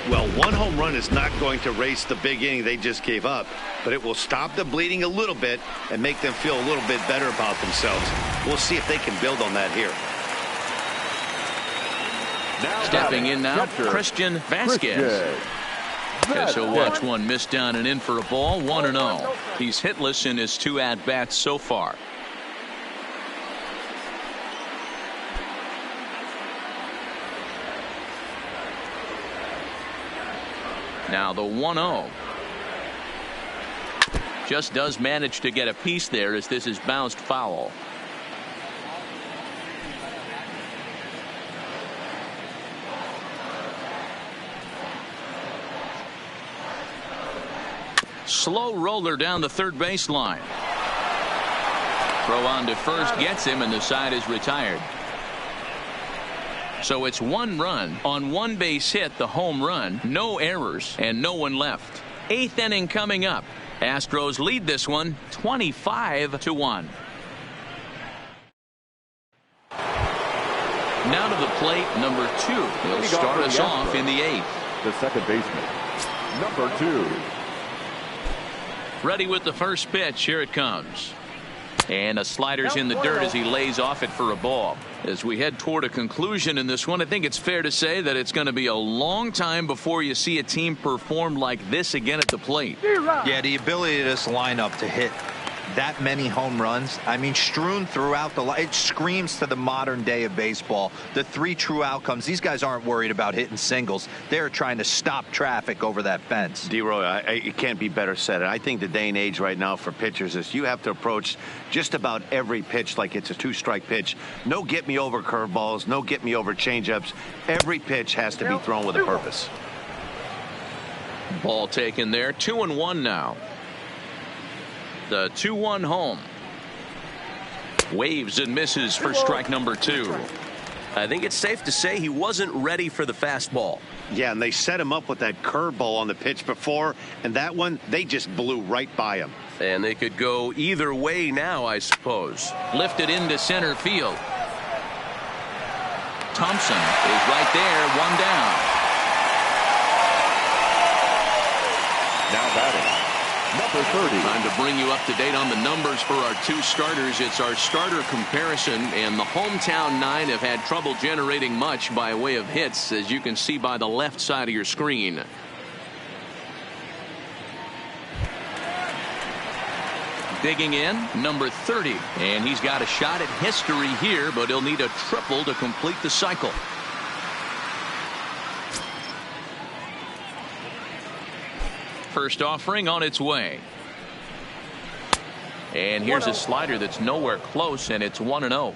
Well, 1 home run is not going to erase the big inning they just gave up, but it will stop the bleeding a little bit and make them feel a little bit better about themselves. We'll see if they can build on that here. Stepping in now, Christian Vasquez. Guess he'll watch one miss down and in for a ball. 1-0. He's hitless in his 2 at-bats so far. Now the 1-0. Just does manage to get a piece there as this is bounced foul. Slow roller down the third baseline. Throw on to first gets him, and the side is retired. So it's 1 run on 1 base hit, the home run, no errors, and no one left. 8th inning coming up. Astros lead this one 25-1. Now to the plate, number 2. He'll start us off in the 8th. The second baseman, number 2. Ready with the first pitch. Here it comes. And a slider's in the dirt as he lays off it for a ball. As we head toward a conclusion in this one, I think it's fair to say that it's going to be a long time before you see a team perform like this again at the plate. Yeah, the ability of this lineup to hit that many home runs, I mean, strewn throughout the line, it screams to the modern day of baseball. The 3 true outcomes. These guys aren't worried about hitting singles. They're trying to stop traffic over that fence. D-Roy, it can't be better said. I think the day and age right now for pitchers is you have to approach just about every pitch like it's a 2-strike pitch. No get-me-over curveballs, no get-me-over changeups. Every pitch has to be thrown with a purpose. Ball taken there. 2-1 now. The 2-1 home. Waves and misses for strike number 2. I think it's safe to say he wasn't ready for the fastball. Yeah, and they set him up with that curveball on the pitch before, and that one, they just blew right by him. And they could go either way now, I suppose. Lifted into center field. Thompson is right there, 1 down. Now batting, number 30. Time to bring you up to date on the numbers for our 2 starters. It's our starter comparison, and the hometown 9 have had trouble generating much by way of hits, as you can see by the left side of your screen. Digging in, number 30, and he's got a shot at history here, but he'll need a triple to complete the cycle. First offering on its way. And here's a slider that's nowhere close, and it's 1-0.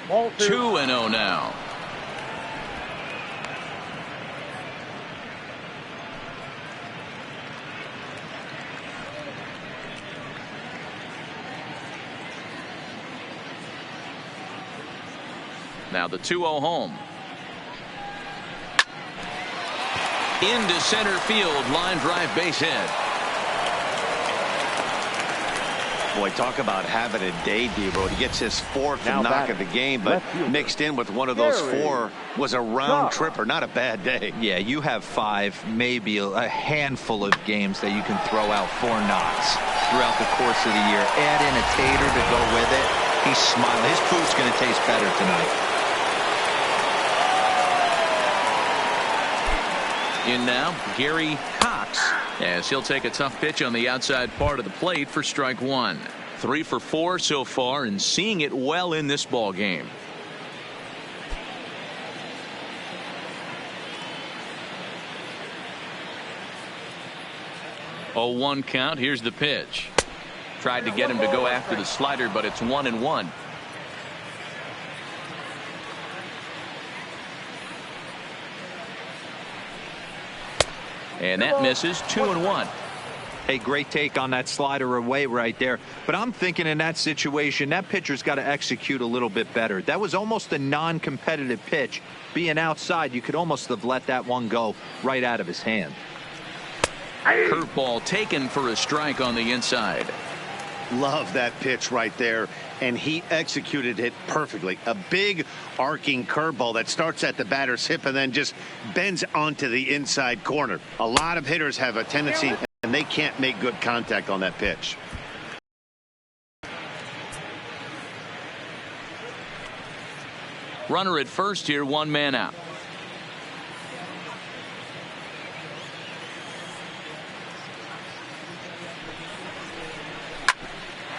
Ball 2-0 now. Now the 2-0 home. Into center field, line drive, base hit. Boy, talk about having a day, Debo. He gets his fourth knock of the game, but mixed in with one of those four was a round tripper. Not a bad day. Yeah, you have 5, maybe a handful of games that you can throw out 4 knocks throughout the course of the year. Add in a tater to go with it. He's smiling. His food's going to taste better tonight. In now, Gary Cox, as he'll take a tough pitch on the outside part of the plate for strike 1. 3 for 4 so far and seeing it well in this ball game. 0-1 count. Here's the pitch. Tried to get him to go after the slider, but it's 1-1. And that misses. 2-1. Hey, great take on that slider away right there. But I'm thinking in that situation, that pitcher's got to execute a little bit better. That was almost a non-competitive pitch. Being outside, you could almost have let that one go right out of his hand. Curveball taken for a strike on the inside. Love that pitch right there, and he executed it perfectly. A big arcing curveball that starts at the batter's hip and then just bends onto the inside corner. A lot of hitters have a tendency, and they can't make good contact on that pitch. Runner at first here, 1 man out.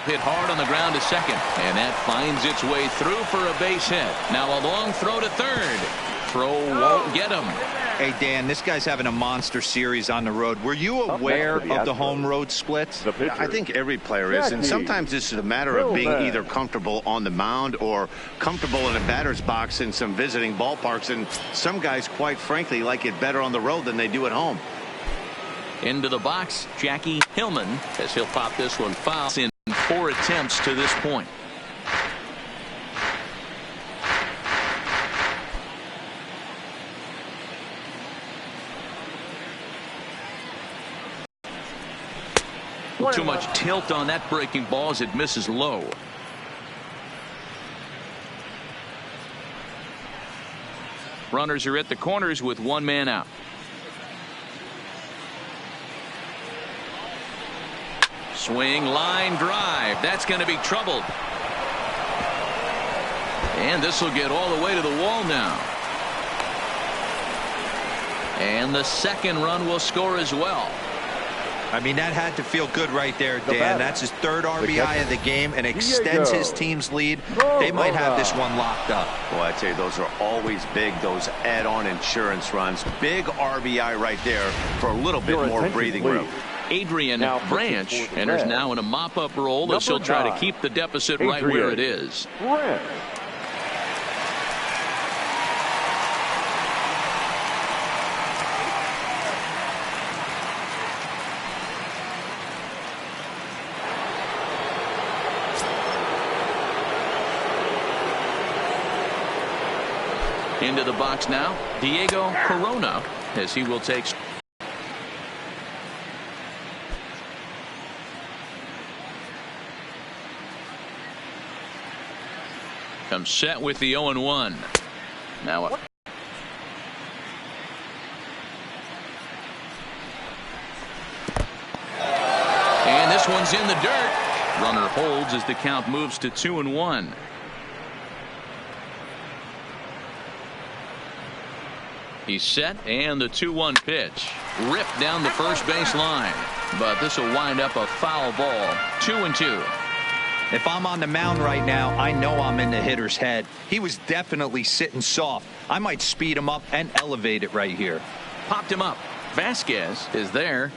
Hit hard on the ground to second, and that finds its way through for a base hit. Now a long throw to third. Throw won't get him. Hey, Dan, this guy's having a monster series on the road. Were you aware of the home road splits? I think every player is, and sometimes this is a matter of being either comfortable on the mound or comfortable in a batter's box in some visiting ballparks, and some guys, quite frankly, like it better on the road than they do at home. Into the box, Jackie Hillman, as he'll pop this one foul in 4 attempts to this point. Too much tilt on that breaking ball as it misses low. Runners are at the corners with 1 man out. Swing, line drive. That's going to be trouble. And this will get all the way to the wall now. And the second run will score as well. I mean, that had to feel good right there, Dan. That's his 3rd RBI of the game and extends his team's lead. They might have this one locked up. Well, I tell you, those are always big, those add-on insurance runs. Big RBI right there for a little bit more breathing room. Adrian Branch enters now in a mop-up role as he'll try to keep the deficit right where it is. Into the box now, Diego Corona, as he will take. Comes set with the 0-1. Now and this one's in the dirt. Runner holds as the count moves to 2-1. He's set, and the 2-1 pitch ripped down the first base line, but this will wind up a foul ball. 2-2. If I'm on the mound right now, I know I'm in the hitter's head. He was definitely sitting soft. I might speed him up and elevate it right here. Popped him up. Vasquez is there.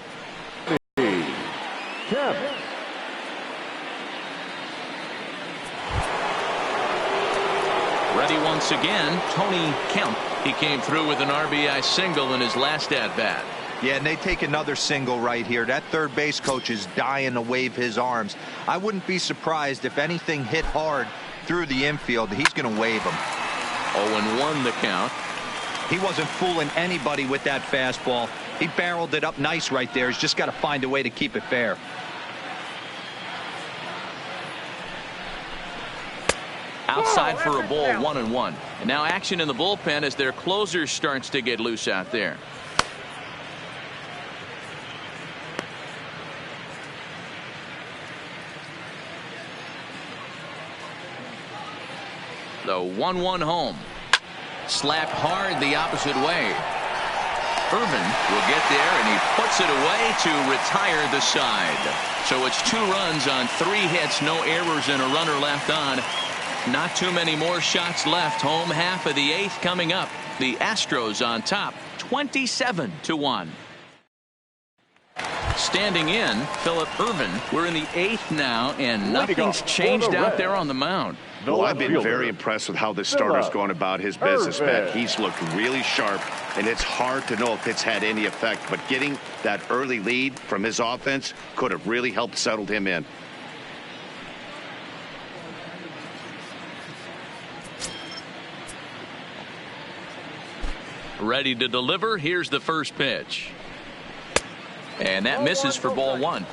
Ready once again, Tony Kemp. He came through with an RBI single in his last at-bat. Yeah, and they take another single right here. That third base coach is dying to wave his arms. I wouldn't be surprised if anything hit hard through the infield. He's going to wave them. 0-1 the count. He wasn't fooling anybody with that fastball. He barreled it up nice right there. He's just got to find a way to keep it fair. Outside for a ball, 1-1. And now action in the bullpen as their closer starts to get loose out there. The 1-1 home. Slapped hard the opposite way. Irvin will get there, and he puts it away to retire the side. So it's 2 runs on 3 hits, no errors, and a runner left on. Not too many more shots left. Home half of the 8th coming up. The Astros on top, 27-1. Standing in, Phillip Irvin. We're in the 8th now, and nothing's changed out there on the mound. Well, I've been very impressed with how this starter's going about his business, Matt. He's looked really sharp, and it's hard to know if it's had any effect. But getting that early lead from his offense could have really helped settle him in. Ready to deliver. Here's the first pitch. And that misses for ball 1.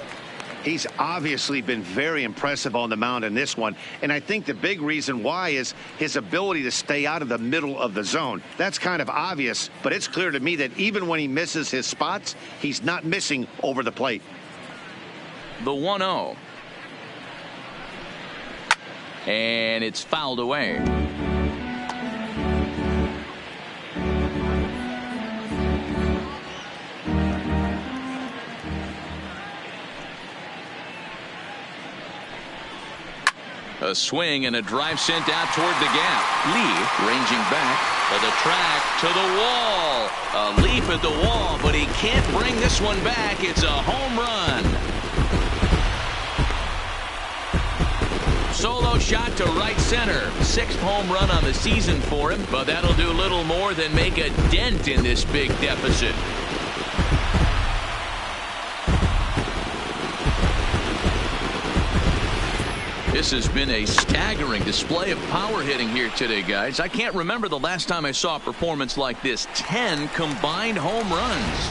He's obviously been very impressive on the mound in this one, and I think the big reason why is his ability to stay out of the middle of the zone. That's kind of obvious, but it's clear to me that even when he misses his spots, he's not missing over the plate. The 1-0. And it's fouled away. A swing and a drive sent out toward the gap. Lee ranging back to the track, to the wall. A leap at the wall, but he can't bring this one back. It's a home run. Solo shot to right center. 6th home run on the season for him, but that'll do little more than make a dent in this big deficit. This has been a staggering display of power hitting here today, guys. I can't remember the last time I saw a performance like this. 10 combined home runs.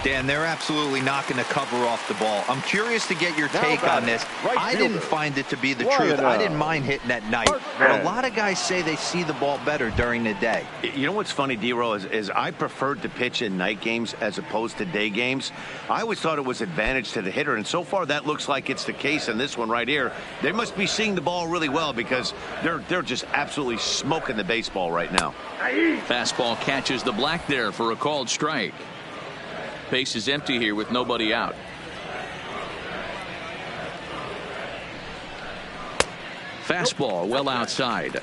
Dan, they're absolutely knocking the cover off the ball. I'm curious to get your take on this. I didn't find it to be the truth. I didn't mind hitting at night. But a lot of guys say they see the ball better during the day. You know what's funny, D-Row, is I preferred to pitch in night games as opposed to day games. I always thought it was advantage to the hitter, and so far that looks like it's the case in this one right here. They must be seeing the ball really well because they're just absolutely smoking the baseball right now. Fastball catches the black there for a called strike. Base is empty here with nobody out. Fastball well outside.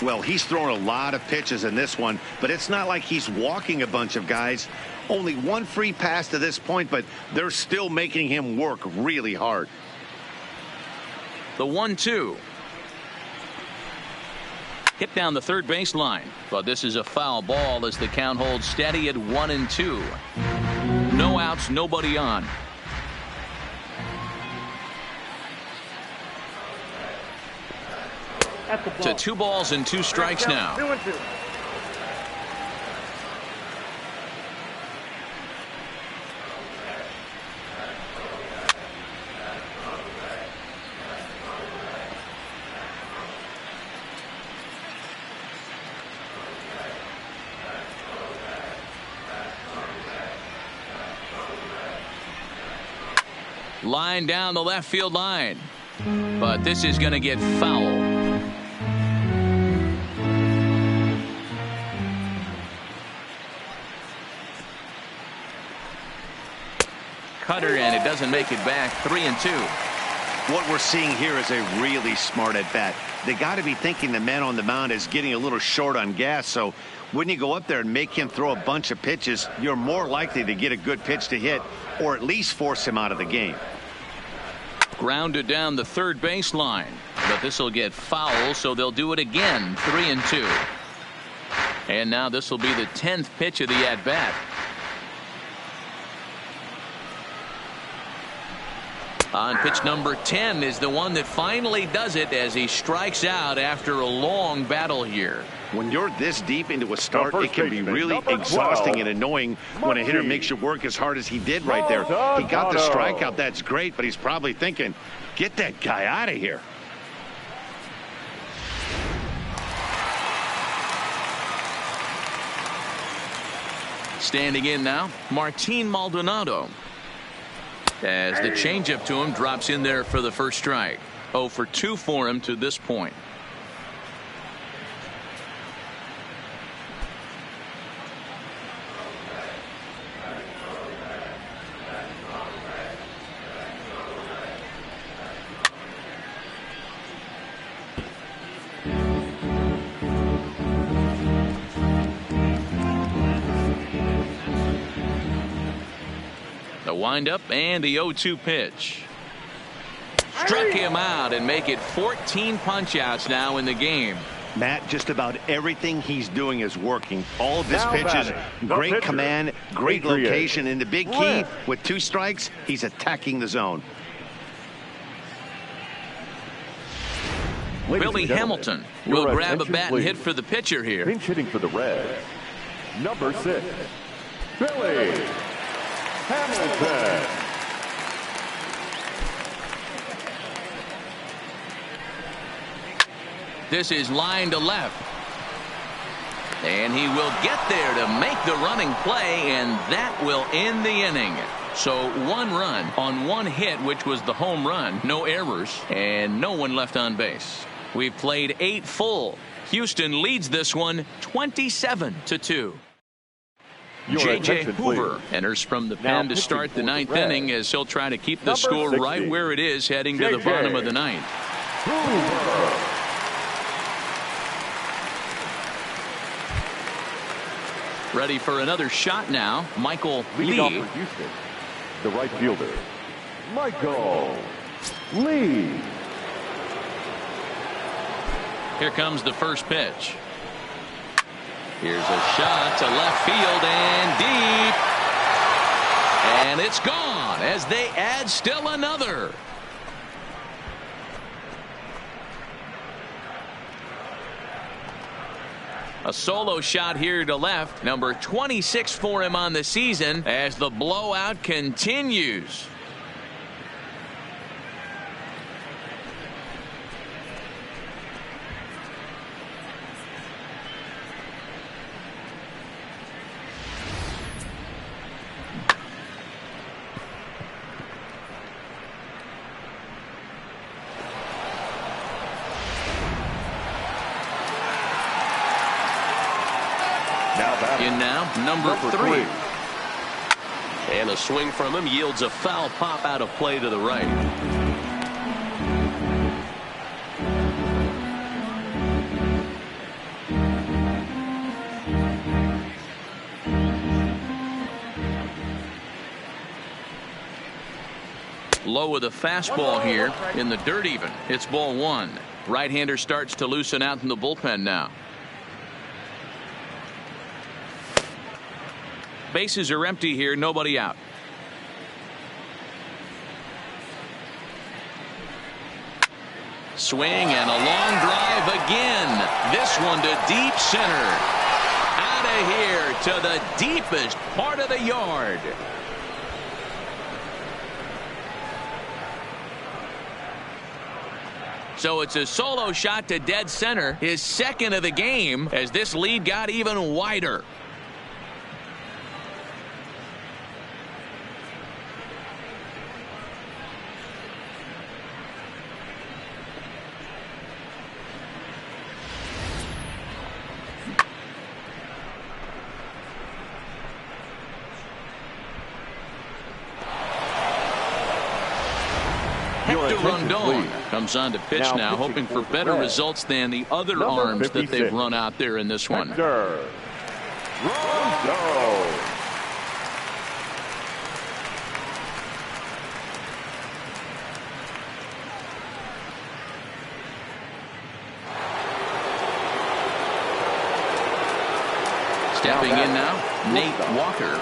Well, he's thrown a lot of pitches in this one, but it's not like he's walking a bunch of guys. Only 1 free pass to this point, but they're still making him work really hard. The 1-2. Hit down the third baseline, but this is a foul ball as the count holds steady at 1-2. No outs, nobody on. To 2 balls and 2 strikes now. 2-2. Line down the left field line, but this is going to get foul. Cutter, and it doesn't make it back. 3-2. What we're seeing here is a really smart at bat. They got to be thinking the man on the mound is getting a little short on gas, so when you go up there and make him throw a bunch of pitches, you're more likely to get a good pitch to hit or at least force him out of the game. Grounded down the third baseline, but this will get foul, so they'll do it again. 3-2. And now this will be the 10th pitch of the at-bat. On pitch number 10 is the one that finally does it as he strikes out after a long battle here. When you're this deep into a start, it can be really exhausting and annoying when a hitter makes you work as hard as he did right there. He got the strikeout. That's great, but he's probably thinking, get that guy out of here. Standing in now, Martin Maldonado. As the changeup to him drops in there for the first strike. 0 for 2 for him to this point. The windup and the 0-2 pitch. Struck him out and make it 14 punch-outs now in the game. Matt, just about everything he's doing is working. All of his pitches, great command, great location, and the big key, with 2 strikes, he's attacking the zone. Billy Hamilton will grab a bat and hit for the pitcher here. Pinch hitting for the Reds, number 6, Billy Hamilton. This is line to left. And he will get there to make the running play, and that will end the inning. So 1 run on 1 hit, which was the home run. No errors and no one left on base. We've played 8 full. Houston leads this one 27-2. J.J. Hoover enters from the pen to start the 9th inning as he'll try to keep the score right where it is heading to the bottom of the 9th. Ready for another shot now. Michael Lee. Houston, the right fielder, Michael Lee. Here comes the first pitch. Here's a shot to left field and deep. And it's gone as they add still another. A solo shot here to left. Number 26 for him on the season as the blowout continues. In now, number 3. And a swing from him yields a foul pop out of play to the right. Low with a fastball here in the dirt even. It's ball 1. Right-hander starts to loosen out in the bullpen now. Bases are empty here, nobody out. Swing and a long drive again. This one to deep center. Out of here to the deepest part of the yard. So it's a solo shot to dead center, his second of the game, as this lead got even wider. Rondon comes on to pitch now, hoping for better results than the other arms that they've run out there in this one. Stepping in now, Nate Walker.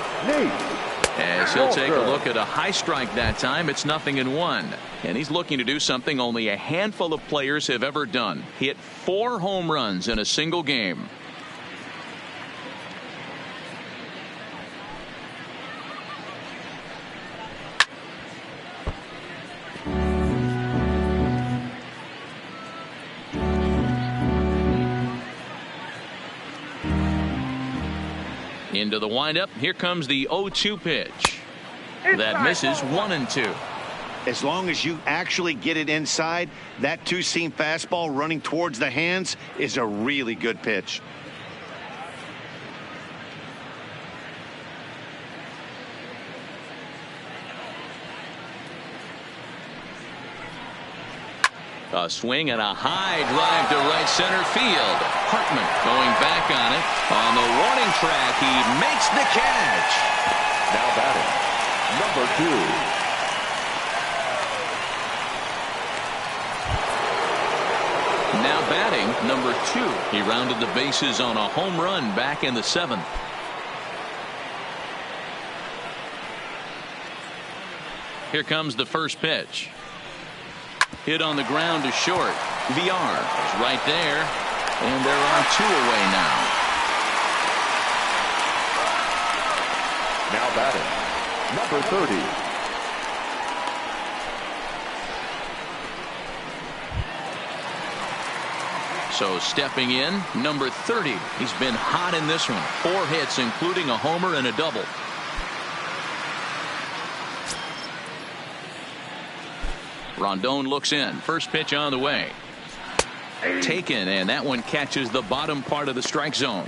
As he'll take a look at a high strike that time. It's 0-1. And he's looking to do something only a handful of players have ever done. Hit 4 home runs in a single game. Into the windup. Here comes the 0-2 pitch. That misses 1-2. As long as you actually get it inside, that two-seam fastball running towards the hands is a really good pitch. A swing and a high drive to right center field. Hartman going back on it. On the warning track, he makes the catch. Now batting, number 2. Now batting, number 2. He rounded the bases on a home run back in the 7th. Here comes the first pitch. Hit on the ground to short. VR is right there. And there are 2 away now. Now batting, number 30. So stepping in, number 30. He's been hot in this one. 4 hits, including a homer and a double. Rondon looks in. First pitch on the way. Taken, and that one catches the bottom part of the strike zone.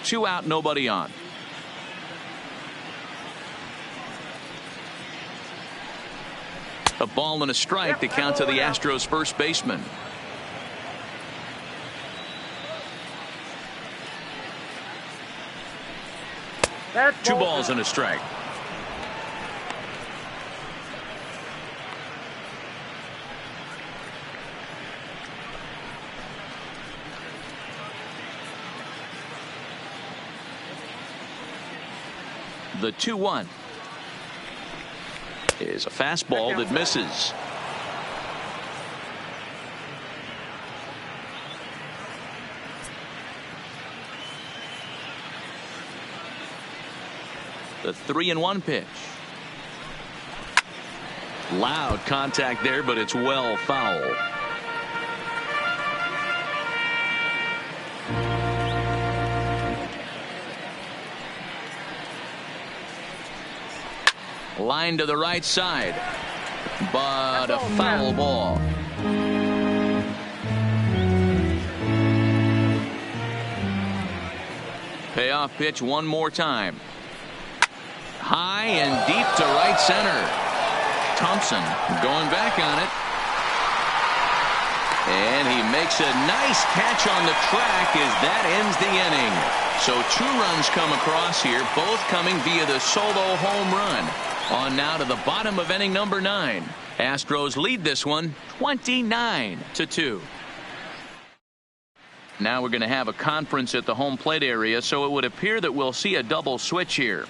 2 out, nobody on. A ball and a strike to count to the Astros first baseman. That's 2 balls and a strike. The 2-1 is a fastball that misses. The 3-1 pitch. Loud contact there, but it's well foul. Line to the right side, but a foul ball. Payoff pitch one more time. High and deep to right center. Thompson going back on it. And he makes a nice catch on the track as that ends the inning. So 2 runs come across here, both coming via the solo home run. On now to the bottom of inning number 9. Astros lead this one 29-2. Now we're going to have a conference at the home plate area, so it would appear that we'll see a double switch here.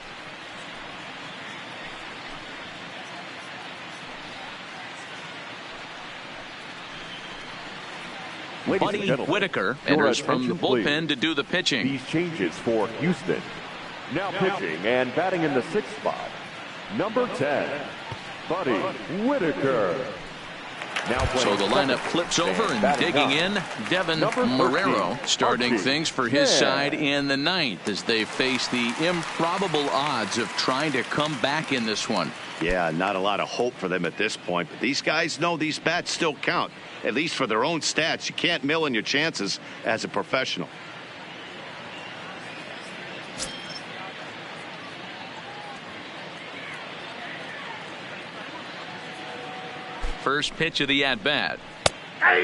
Buddy Whitaker enters from the bullpen to do the pitching. These changes for Houston. Now pitching and batting in the 6th spot, number 10, Buddy Whitaker. So the lineup flips over and digging in, Devin Marrero starting things for his side in the 9th as they face the improbable odds of trying to come back in this one. Yeah, not a lot of hope for them at this point, but these guys know these bats still count, at least for their own stats. You can't mill in your chances as a professional. First pitch of the at-bat.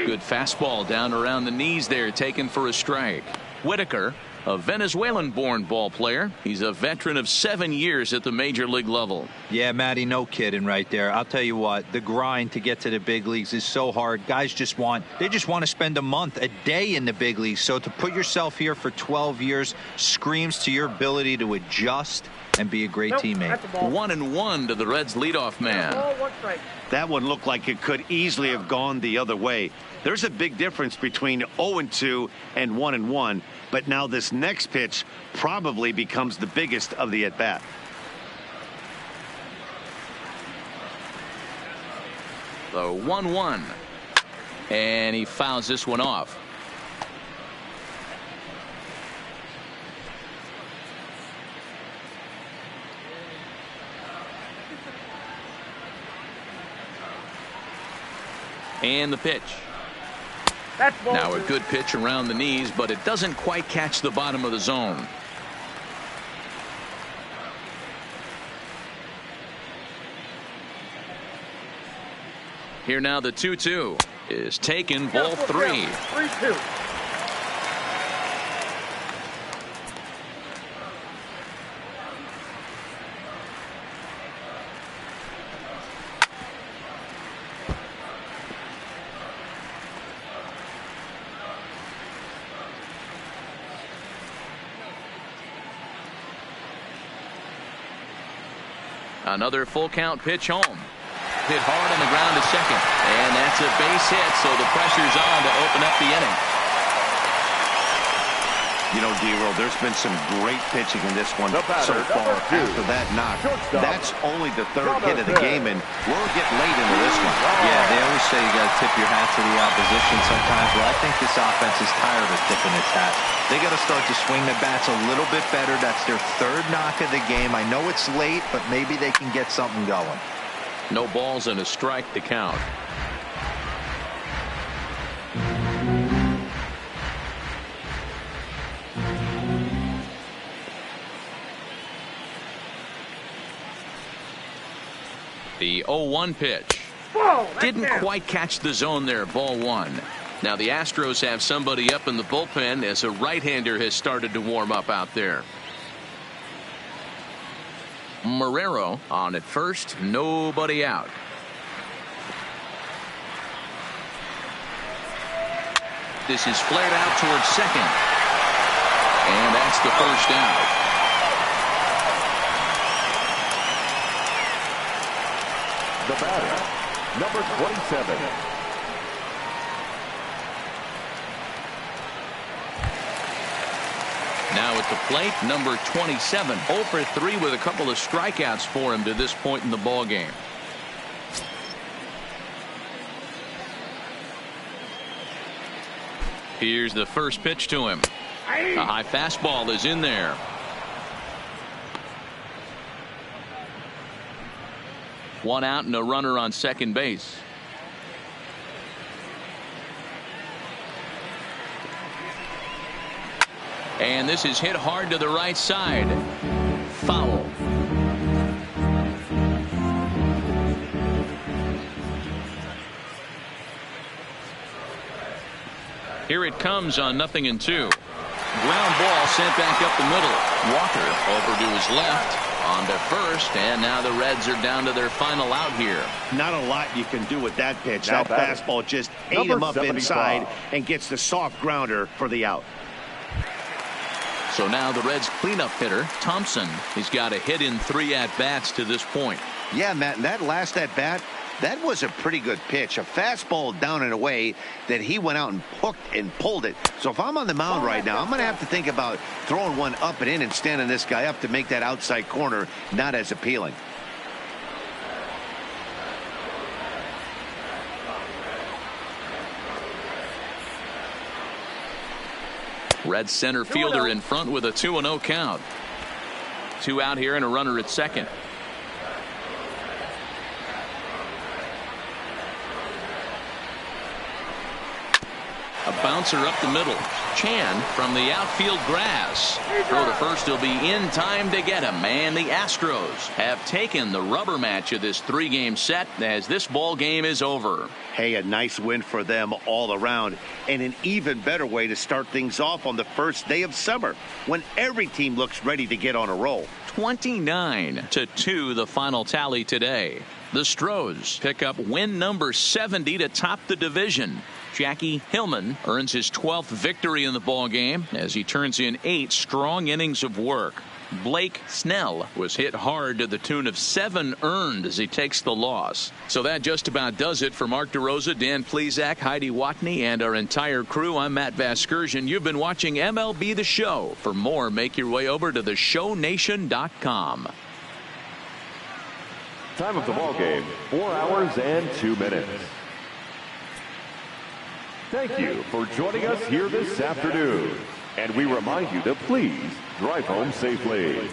Good fastball down around the knees there, taken for a strike. Whitaker a Venezuelan-born ball player. He's a veteran of 7 years at the major league level. Yeah, Matty, no kidding right there. I'll tell you what, the grind to get to the big leagues is so hard. Guys just want to spend a month, a day in the big leagues. So to put yourself here for 12 years screams to your ability to adjust and be a great teammate. 1-1 to the Reds leadoff man. That one looked like it could easily have gone the other way. There's a big difference between 0-2 and 1-1, but now this next pitch probably becomes the biggest of the at-bat. The 1-1, and he fouls this one off. And the pitch. Now a good pitch around the knees, but it doesn't quite catch the bottom of the zone. Here now the 2-2 is taken, ball 3. 3-2. Another full count pitch home. Hit hard on the ground to second. And that's a base hit, so the pressure's on to open up the inning. You know, D-Roll, there's been some great pitching in this one so far after that knock. That's only the third hit of the game, and we'll get late into this one. Yeah, they always say you got to tip your hat to the opposition sometimes. Well, I think this offense is tired of tipping its hat. They got to start to swing the bats a little bit better. That's their third knock of the game. I know it's late, but maybe they can get something going. No balls and a strike to count. The 0-1 pitch. Didn't quite catch the zone there, ball 1. Now the Astros have somebody up in the bullpen as a right-hander has started to warm up out there. Marrero on at first, nobody out. This is flared out towards second. And that's the first out. The batter, number 27. Now at the plate, number 27. 0 for 3 with a couple of strikeouts for him to this point in the ball game. Here's the first pitch to him. A high fastball is in there. One out and a runner on second base. And this is hit hard to the right side. Foul. Here it comes on 0-2. Ground ball sent back up the middle. Walker over to his left. On to first, and now the Reds are down to their final out here. Not a lot you can do with that pitch. Now that fastball just ate him up 75. Inside and gets the soft grounder for the out. So now the Reds cleanup hitter, Thompson, he's got a hit in 3 at-bats to this point. Yeah, Matt, and that last at-bat, that was a pretty good pitch. A fastball down and away that he went out and hooked and pulled it. So if I'm on the mound right now, I'm going to have to think about throwing one up and in and standing this guy up to make that outside corner not as appealing. Red center fielder in front with a 2-0 count. 2 out here and a runner at second. A bounce bouncer up the middle. Chan from the outfield grass. Throw to first will be in time to get him. And the Astros have taken the rubber match of this 3-game set as this ball game is over. Hey, a nice win for them all around, and an even better way to start things off on the first day of summer when every team looks ready to get on a roll. 29-2 the final tally today. The Astros pick up win number 70 to top the division. Jackie Hillman earns his 12th victory in the ball game as he turns in 8 strong innings of work. Blake Snell was hit hard to the tune of 7 earned as he takes the loss. So that just about does it for Mark DeRosa, Dan Plesac, Heidi Watney, and our entire crew. I'm Matt Vasgersian. You've been watching MLB The Show. For more, make your way over to theshownation.com. Time of the ball game, 4 hours and 2 minutes. Thank you for joining us here this afternoon. And we remind you to please drive home safely.